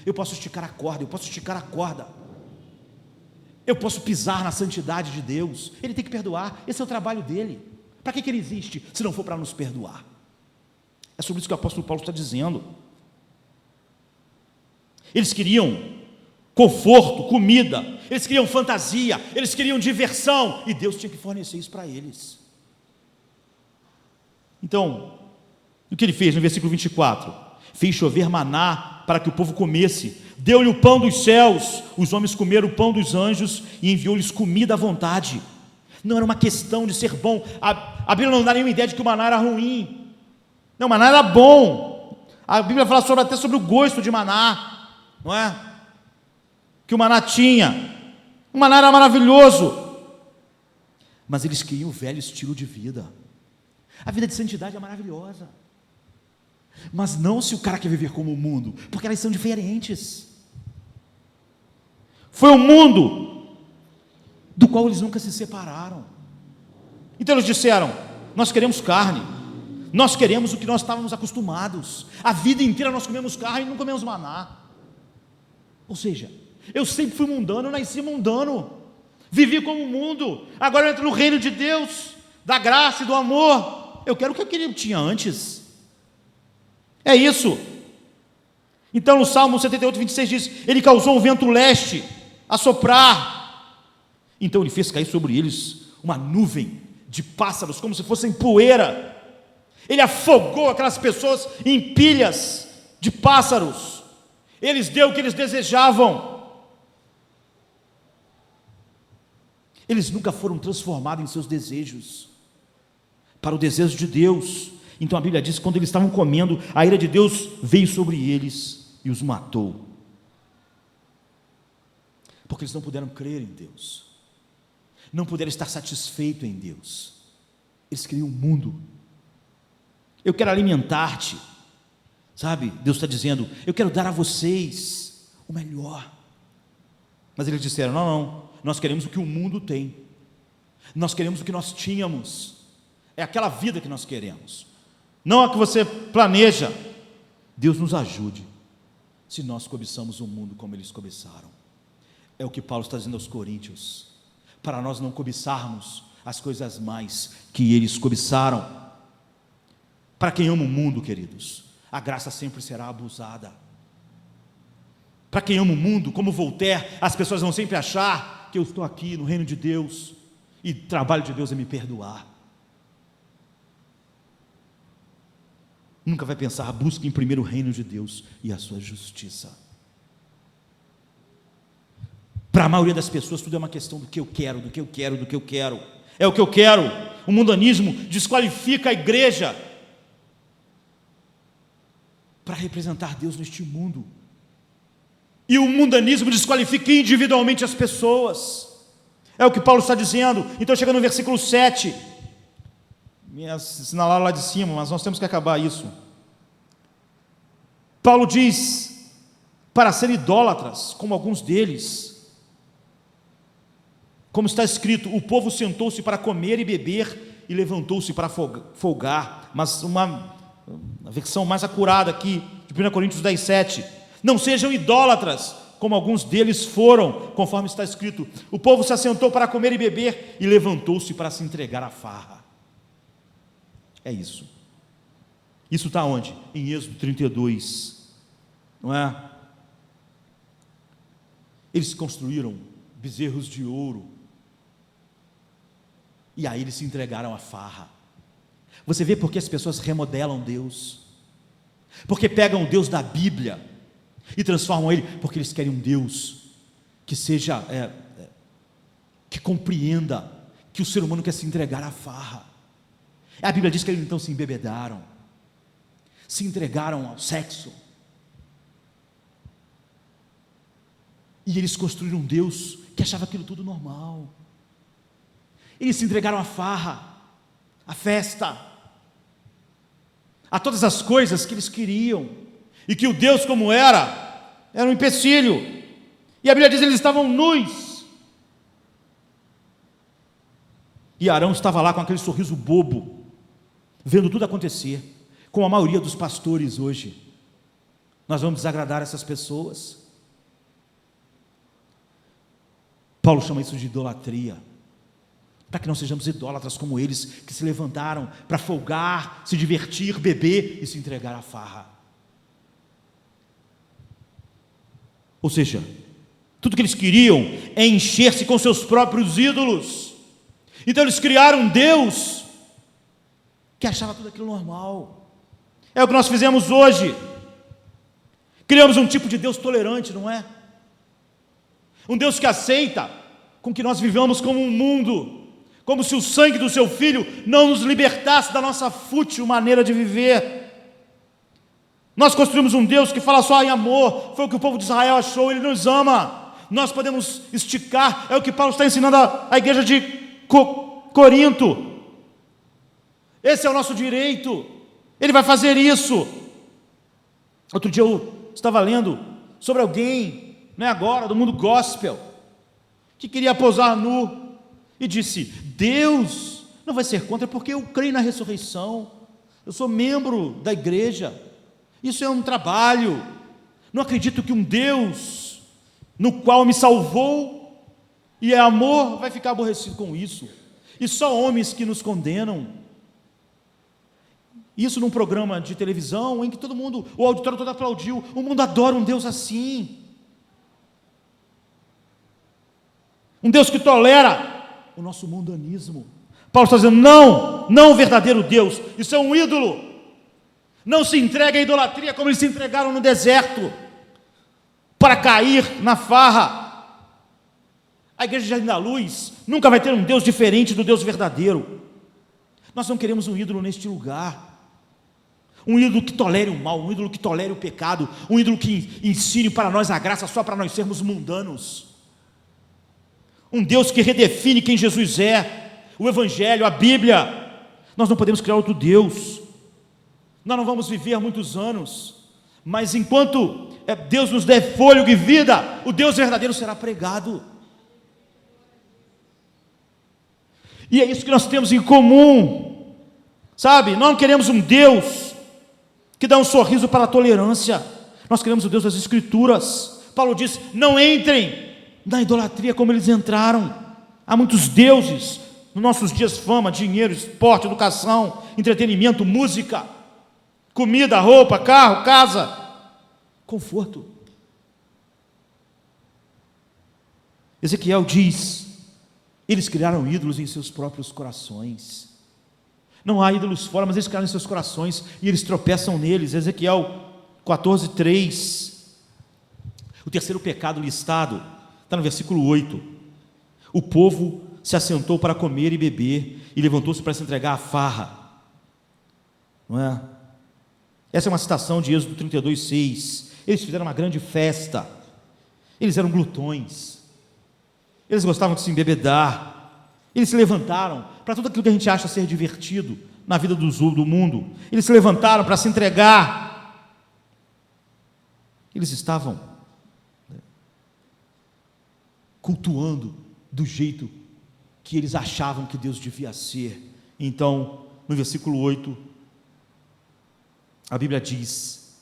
Eu posso esticar a corda, eu posso pisar na santidade de Deus, ele tem que perdoar, esse é o trabalho dele. Para que ele existe, se não for para nos perdoar? É sobre isso que o apóstolo Paulo está dizendo. Eles queriam conforto, comida, eles queriam fantasia, eles queriam diversão, e Deus tinha que fornecer isso para eles. Então, o que ele fez no versículo 24? Fez chover maná para que o povo comesse, deu-lhe o pão dos céus, os homens comeram o pão dos anjos e enviou-lhes comida à vontade. Não era uma questão de ser bom, a Bíblia não dá nenhuma ideia de que o maná era ruim, não, o maná era bom, a Bíblia fala até sobre o gosto de maná, não é? Que o maná tinha, o maná era maravilhoso, mas eles queriam o velho estilo de vida. A vida de santidade é maravilhosa, mas não se o cara quer viver como o mundo, porque elas são diferentes. Foi o mundo do qual eles nunca se separaram. Então eles disseram, nós queremos carne, nós queremos o que nós estávamos acostumados, a vida inteira nós comemos carne e não comemos maná. Ou seja, eu sempre fui mundano, eu nasci mundano, vivi como o mundo, agora eu entro no reino de Deus, da graça e do amor, eu quero o que eu tinha antes. É isso. Então no Salmo 78, 26 diz, ele causou um vento leste a soprar, então ele fez cair sobre eles uma nuvem de pássaros, como se fossem poeira, ele afogou aquelas pessoas em pilhas de pássaros, eles deu o que eles desejavam. Eles nunca foram transformados em seus desejos para o desejo de Deus. Então a Bíblia diz que quando eles estavam comendo, a ira de Deus veio sobre eles e os matou, porque eles não puderam crer em Deus, não puderam estar satisfeitos em Deus. Eles queriam um mundo. Eu quero alimentar-te, sabe? Deus está dizendo, eu quero dar a vocês o melhor. Mas eles disseram, não, nós queremos o que o mundo tem, nós queremos o que nós tínhamos, é aquela vida que nós queremos, não a que você planeja. Deus nos ajude, se nós cobiçamos o mundo como eles cobiçaram. É o que Paulo está dizendo aos coríntios, para nós não cobiçarmos as coisas mais que eles cobiçaram. Para quem ama o mundo, queridos, a graça sempre será abusada. Para quem ama o mundo, como Voltaire, as pessoas vão sempre achar que eu estou aqui no reino de Deus, e o trabalho de Deus é me perdoar. Nunca vai pensar, busque em primeiro o reino de Deus e a sua justiça. Para a maioria das pessoas, tudo é uma questão do que eu quero, do que eu quero, do que eu quero. É o que eu quero. O mundanismo desqualifica a igreja para representar Deus neste mundo. E o mundanismo desqualifica individualmente as pessoas. É o que Paulo está dizendo. Então chega no versículo 7. Me assinalaram lá de cima, mas nós temos que acabar isso. Paulo diz, para ser idólatras, como alguns deles, como está escrito, o povo sentou-se para comer e beber, e levantou-se para folgar. Mas uma versão mais acurada aqui, de 1 Coríntios 10, 7. Não sejam idólatras, como alguns deles foram, conforme está escrito, o povo se assentou para comer e beber, e levantou-se para se entregar à farra. É isso. Isso está onde? Em Êxodo 32, não é? Eles construíram bezerros de ouro, e aí eles se entregaram à farra. Você vê porque as pessoas remodelam Deus, porque pegam o Deus da Bíblia e transformam ele, porque eles querem um Deus que seja, que compreenda que o ser humano quer se entregar à farra. A Bíblia diz que eles então se embebedaram, se entregaram ao sexo, e eles construíram um Deus que achava aquilo tudo normal. Eles se entregaram à farra, à festa, a todas as coisas que eles queriam, e que o Deus como era um empecilho. E a Bíblia diz que eles estavam nus, e Arão estava lá com aquele sorriso bobo, vendo tudo acontecer, como a maioria dos pastores hoje. Nós vamos desagradar essas pessoas. Paulo chama isso de idolatria, para que não sejamos idólatras como eles, que se levantaram para folgar, se divertir, beber e se entregar à farra. Ou seja, tudo que eles queriam é encher-se com seus próprios ídolos. Então eles criaram um Deus que achava tudo aquilo normal. É o que nós fizemos hoje. Criamos um tipo de Deus tolerante, não é? Um Deus que aceita com que nós vivamos como um mundo, como se o sangue do seu Filho não nos libertasse da nossa fútil maneira de viver. Nós construímos um Deus que fala só em amor. Foi o que o povo de Israel achou, ele nos ama. Nós podemos esticar, é o que Paulo está ensinando à igreja de Corinto. Esse é o nosso direito, ele vai fazer isso. Outro dia eu estava lendo sobre alguém, não é agora, do mundo gospel, que queria posar nu, e disse: Deus não vai ser contra, porque eu creio na ressurreição, eu sou membro da igreja, isso é um trabalho, não acredito que um Deus, no qual me salvou, e é amor, vai ficar aborrecido com isso, e só homens que nos condenam. Isso num programa de televisão, em que todo mundo, o auditório todo aplaudiu, o mundo adora um Deus assim, um Deus que tolera o nosso mundanismo. Paulo está dizendo: não o verdadeiro Deus, isso é um ídolo. Não se entregue à idolatria como eles se entregaram no deserto, para cair na farra. A igreja de Jardim da Luz nunca vai ter um Deus diferente do Deus verdadeiro. Nós não queremos um ídolo neste lugar, um ídolo que tolere o mal, um ídolo que tolere o pecado, um ídolo que ensine para nós a graça só para nós sermos mundanos. Um Deus que redefine quem Jesus é, o Evangelho, a Bíblia. Nós não podemos criar outro Deus. Nós não vamos viver muitos anos, mas enquanto Deus nos der fôlego e vida, o Deus verdadeiro será pregado. E é isso que nós temos em comum, sabe? Nós não queremos um Deus que dá um sorriso para a tolerância, nós queremos o Deus das Escrituras. Paulo diz: não entrem na idolatria como eles entraram. Há muitos deuses nos nossos dias: fama, dinheiro, esporte, educação, entretenimento, música, comida, roupa, carro, casa, conforto. Ezequiel diz: eles criaram ídolos em seus próprios corações. Não há ídolos fora, mas eles criaram em seus corações e eles tropeçam neles. Ezequiel 14:3. O terceiro pecado listado está no versículo 8. O povo se assentou para comer e beber e levantou-se para se entregar à farra. Não é? Essa é uma citação de Êxodo 32:6. Eles fizeram uma grande festa. Eles eram glutões. Eles gostavam de se embebedar. Eles se levantaram para tudo aquilo que a gente acha ser divertido na vida do mundo. Eles se levantaram para se entregar. Eles estavam cultuando do jeito que eles achavam que Deus devia ser. Então, no versículo 8, a Bíblia diz,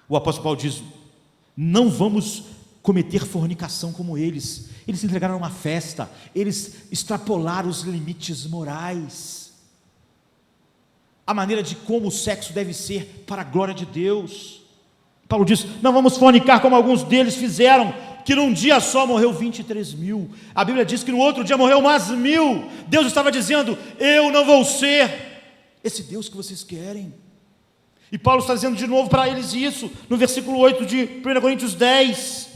o apóstolo Paulo diz: não vamos cometer fornicação como eles. Eles se entregaram a uma festa, eles extrapolaram os limites morais. a maneira de como o sexo deve ser para a glória de Deus. Paulo diz: não vamos fornicar como alguns deles fizeram, que num dia só morreu 23.000. A Bíblia diz que no outro dia morreu mais 1.000. Deus estava dizendo: eu não vou ser esse Deus que vocês querem. E Paulo está dizendo de novo para eles isso, no versículo 8 de 1 Coríntios 10.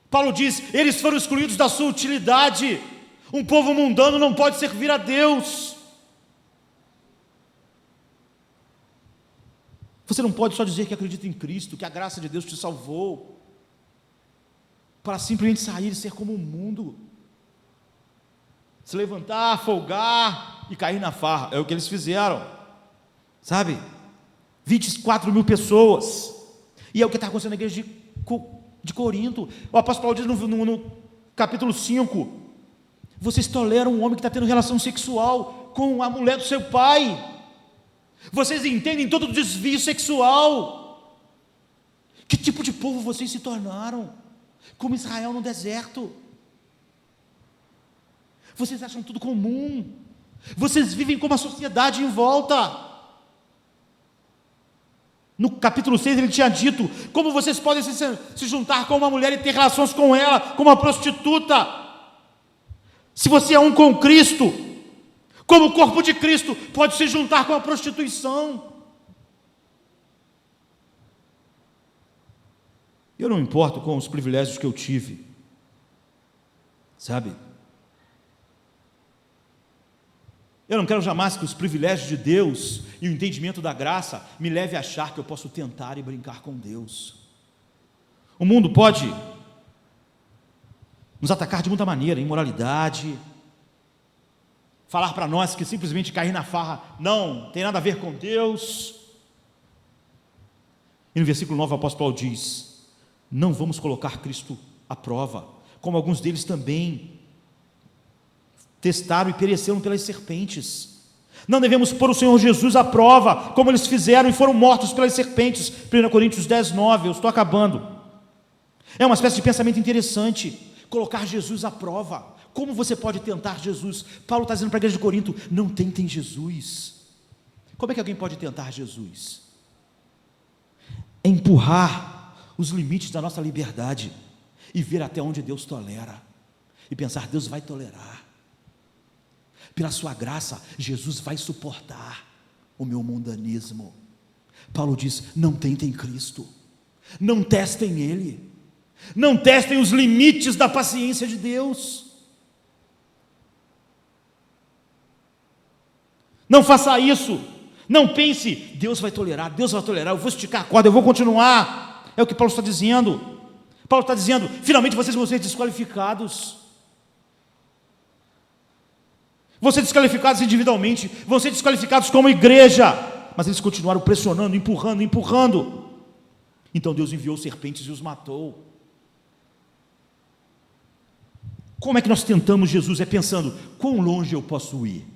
Paulo diz: eles foram excluídos da sua utilidade. Um povo mundano não pode servir a Deus. Você não pode só dizer que acredita em Cristo, que a graça de Deus te salvou, para simplesmente sair e ser como o mundo, se levantar, folgar e cair na farra. É o que eles fizeram, sabe? 24.000 pessoas, e é o que está acontecendo na igreja de Corinto. O apóstolo Paulo diz no capítulo 5: vocês toleram um homem que está tendo relação sexual com a mulher do seu pai. Vocês entendem todo o desvio sexual. Que tipo de povo vocês se tornaram? Como Israel no deserto. Vocês acham tudo comum. Vocês vivem como a sociedade em volta. No capítulo 6 ele tinha dito: como vocês podem se juntar com uma mulher e ter relações com ela, como uma prostituta? Se você é um com Cristo, como o corpo de Cristo pode se juntar com a prostituição? Eu não importo com os privilégios que eu tive, sabe? Eu não quero jamais que os privilégios de Deus e o entendimento da graça me leve a achar que eu posso tentar e brincar com Deus. O mundo pode nos atacar de muita maneira, imoralidade, falar para nós que simplesmente cair na farra não tem nada a ver com Deus. E no versículo 9 o apóstolo Paulo diz: não vamos colocar Cristo à prova, como alguns deles também testaram e pereceram pelas serpentes. Não devemos pôr o Senhor Jesus à prova, como eles fizeram e foram mortos pelas serpentes. 1 Coríntios 10, 9, eu estou acabando. É uma espécie de pensamento interessante, colocar Jesus à prova. Como você pode tentar Jesus? Paulo está dizendo para a igreja de Corinto: não tentem Jesus. Como é que alguém pode tentar Jesus? É empurrar os limites da nossa liberdade e ver até onde Deus tolera, e pensar: Deus vai tolerar, pela sua graça Jesus vai suportar o meu mundanismo. Paulo diz: não tentem Cristo, não testem Ele, não testem os limites da paciência de Deus. Não faça isso. Não pense: Deus vai tolerar, eu vou esticar a corda, eu vou continuar. É o que Paulo está dizendo. Paulo está dizendo: finalmente vocês vão ser desqualificados. Vão ser desqualificados individualmente, vão ser desqualificados como igreja. Mas eles continuaram pressionando, empurrando. Então Deus enviou serpentes e os matou. Como é que nós tentamos Jesus? É pensando: quão longe eu posso ir?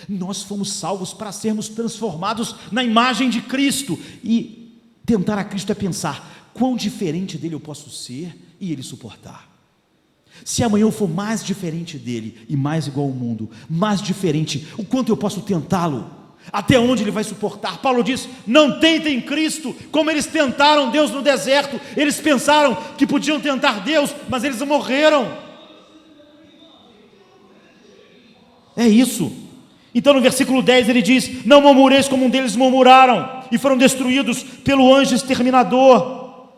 Nós fomos salvos para sermos transformados na imagem de Cristo, e tentar a Cristo é pensar: quão diferente dele eu posso ser e ele suportar. Se amanhã eu for mais diferente dele e mais igual ao mundo, mais diferente, o quanto eu posso tentá-lo? Até onde ele vai suportar? Paulo diz: não tentem Cristo como eles tentaram Deus no deserto. Eles pensaram que podiam tentar Deus, mas eles morreram. É isso. Então no versículo 10 ele diz: não murmureis como um deles murmuraram e foram destruídos pelo anjo exterminador.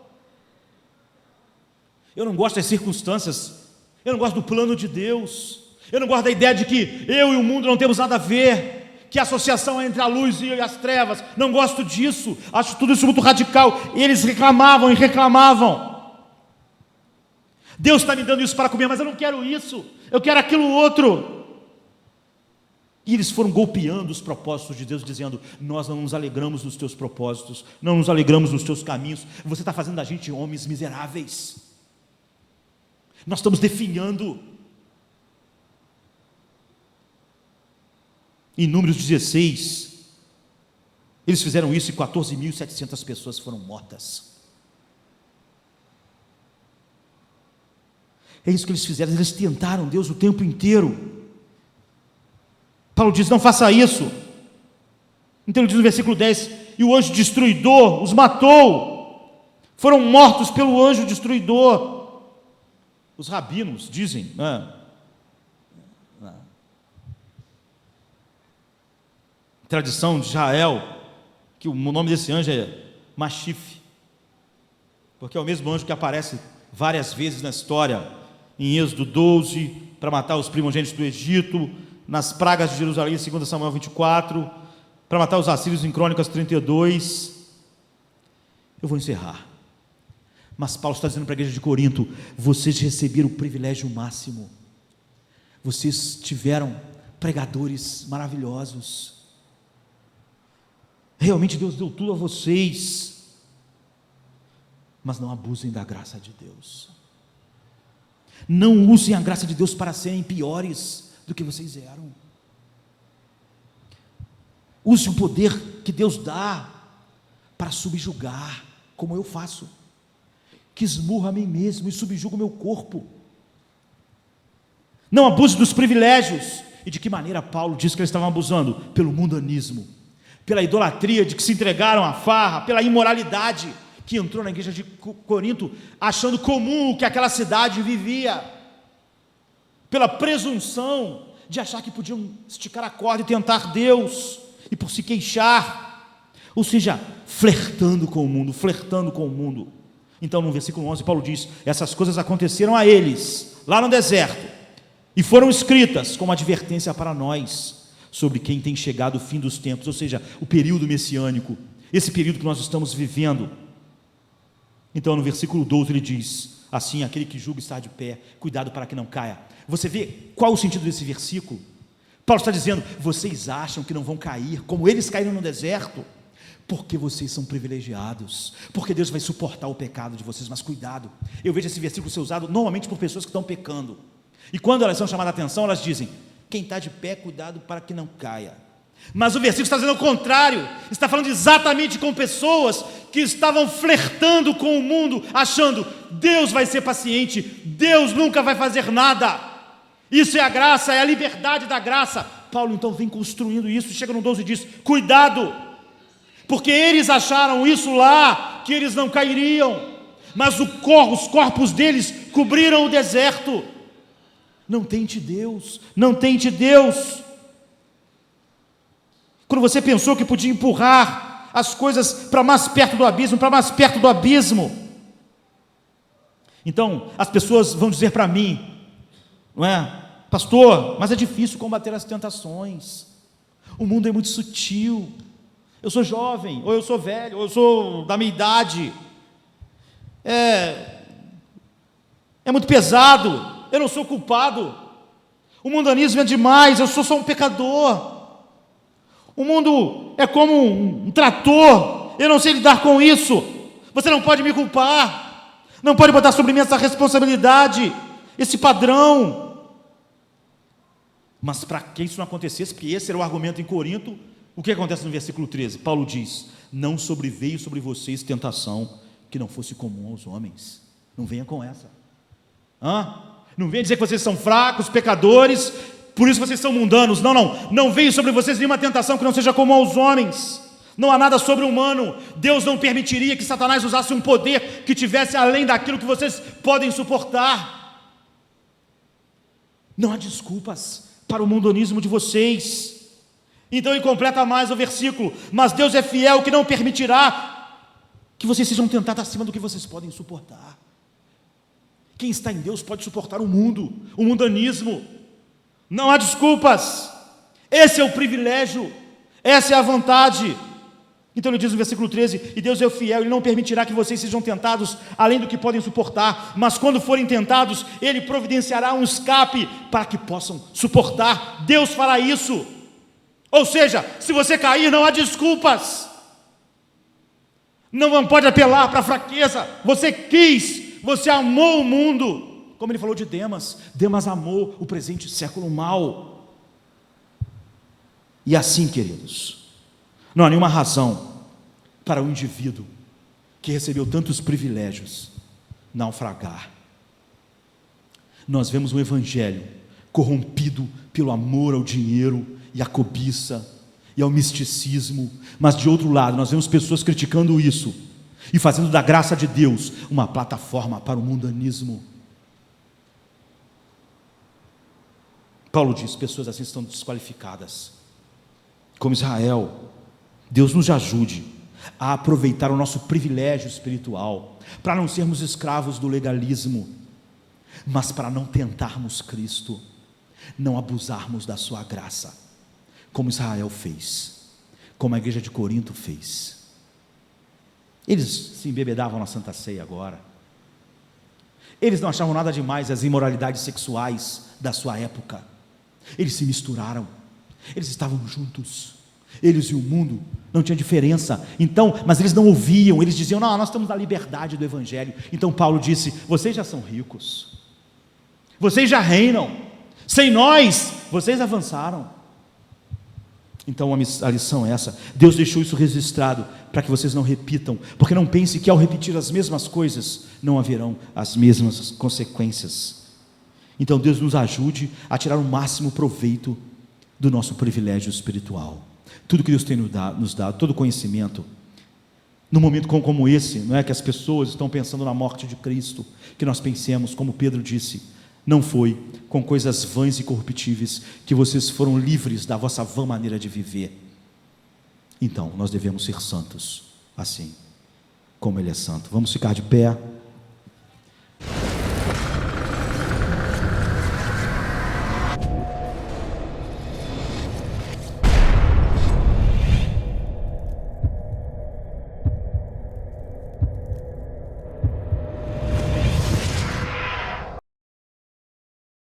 Eu não gosto das circunstâncias, eu não gosto do plano de Deus, eu não gosto da ideia de que eu e o mundo não temos nada a ver, que a associação é entre a luz e as trevas. Não gosto disso, acho tudo isso muito radical. Eles reclamavam e reclamavam: Deus está me dando isso para comer, mas eu não quero isso, eu quero aquilo outro. E eles foram golpeando os propósitos de Deus, dizendo: nós não nos alegramos nos teus propósitos, não nos alegramos nos teus caminhos, você está fazendo da gente homens miseráveis, nós estamos definhando. Em Números 16, eles fizeram isso e 14.700 pessoas foram mortas. É isso que eles fizeram, eles tentaram Deus o tempo inteiro. Paulo diz: não faça isso. Então ele diz no versículo 10: e o anjo destruidor os matou, foram mortos pelo anjo destruidor. Os rabinos dizem, tradição de Israel, que o nome desse anjo é Machife, porque é o mesmo anjo que aparece várias vezes na história, em Êxodo 12, para matar os primogênitos do Egito, nas pragas de Jerusalém, em 2 Samuel 24, para matar os assírios em Crônicas 32. Eu vou encerrar. Mas Paulo está dizendo para a igreja de Corinto: vocês receberam o privilégio máximo, vocês tiveram pregadores maravilhosos, realmente Deus deu tudo a vocês, mas não abusem da graça de Deus, não usem a graça de Deus para serem piores do que vocês eram. Use o poder que Deus dá para subjugar, como eu faço, que esmurro a mim mesmo e subjugo o meu corpo. Não abuse dos privilégios. E de que maneira Paulo diz que eles estavam abusando? Pelo mundanismo, pela idolatria, de que se entregaram à farra, pela imoralidade que entrou na igreja de Corinto, achando comum o que aquela cidade vivia, pela presunção de achar que podiam esticar a corda e tentar Deus, e por se queixar, ou seja, flertando com o mundo. Então no versículo 11 Paulo diz: essas coisas aconteceram a eles, lá no deserto, e foram escritas como advertência para nós, sobre quem tem chegado o fim dos tempos, ou seja, o período messiânico, esse período que nós estamos vivendo. Então no versículo 12 ele diz assim: aquele que julga estar de pé, cuidado para que não caia. Você vê qual o sentido desse versículo? Paulo está dizendo: vocês acham que não vão cair, como eles caíram no deserto, porque vocês são privilegiados, porque Deus vai suportar o pecado de vocês. Mas cuidado, eu vejo esse versículo ser usado normalmente por pessoas que estão pecando, e quando elas são chamadas a atenção, elas dizem: quem está de pé, cuidado para que não caia. Mas o versículo está dizendo o contrário, está falando exatamente com pessoas que estavam flertando com o mundo, achando: Deus vai ser paciente, Deus nunca vai fazer nada. Isso é a graça, é a liberdade da graça. Paulo então vem construindo isso, chega no 12 e diz: cuidado, porque eles acharam isso lá, que eles não cairiam, mas os corpos deles cobriram o deserto. Não tente Deus, não tente Deus. Quando você pensou que podia empurrar as coisas para mais perto do abismo, então as pessoas vão dizer para mim, não é? Pastor, mas é difícil combater as tentações, o mundo é muito sutil, eu sou jovem, ou eu sou velho, ou eu sou da minha idade, é muito pesado, eu não sou culpado, o mundanismo é demais, eu sou só um pecador, o mundo é como um trator, eu não sei lidar com isso. Você não pode me culpar, não pode botar sobre mim essa responsabilidade, esse padrão. Mas para que isso não acontecesse, porque esse era o argumento em Corinto, o que acontece no versículo 13? Paulo diz: não sobreveio sobre vocês tentação que não fosse comum aos homens. Não venha com essa. Não venha dizer que vocês são fracos, pecadores, por isso vocês são mundanos. Não veio sobre vocês nenhuma tentação que não seja comum aos homens. Não há nada sobre-humano. Deus não permitiria que Satanás usasse um poder que tivesse além daquilo que vocês podem suportar. Não há desculpas para o mundanismo de vocês. Então ele completa mais o versículo: mas Deus é fiel, que não permitirá que vocês sejam tentados acima do que vocês podem suportar. Quem está em Deus pode suportar o mundo, o mundanismo. Não há desculpas. Esse é o privilégio, essa é a vontade. Então ele diz no versículo 13: e Deus é fiel, Ele não permitirá que vocês sejam tentados além do que podem suportar, mas quando forem tentados, Ele providenciará um escape para que possam suportar. Deus fará isso. Ou seja, se você cair, não há desculpas, não pode apelar para a fraqueza. Você quis, você amou o mundo, como ele falou de Demas. Demas amou o presente século mal. E assim, queridos, não há nenhuma razão para o indivíduo que recebeu tantos privilégios naufragar. Nós vemos um evangelho corrompido pelo amor ao dinheiro e a cobiça, e ao misticismo, mas de outro lado, nós vemos pessoas criticando isso e fazendo da graça de Deus uma plataforma para o mundanismo. Paulo diz: pessoas assim estão desqualificadas. Como Israel, Deus nos ajude a aproveitar o nosso privilégio espiritual, para não sermos escravos do legalismo, mas para não tentarmos Cristo, não abusarmos da sua graça, como Israel fez, como a igreja de Corinto fez. Eles se embebedavam na Santa Ceia agora, eles não achavam nada demais as imoralidades sexuais da sua época, eles se misturaram, eles estavam juntos, eles e o mundo, não tinha diferença. Então, mas eles não ouviam, eles diziam: não, nós estamos na liberdade do Evangelho. Então Paulo disse: vocês já são ricos, vocês já reinam, sem nós, vocês avançaram. Então a lição é essa: Deus deixou isso registrado para que vocês não repitam, porque não pense que ao repetir as mesmas coisas, não haverão as mesmas consequências. Então Deus nos ajude a tirar o máximo proveito do nosso privilégio espiritual, tudo que Deus tem nos dado, todo conhecimento. Num momento como esse, não é, que as pessoas estão pensando na morte de Cristo, que nós pensemos, como Pedro disse: não foi com coisas vãs e corruptíveis que vocês foram livres da vossa vã maneira de viver. Então nós devemos ser santos, assim como Ele é santo. Vamos ficar de pé.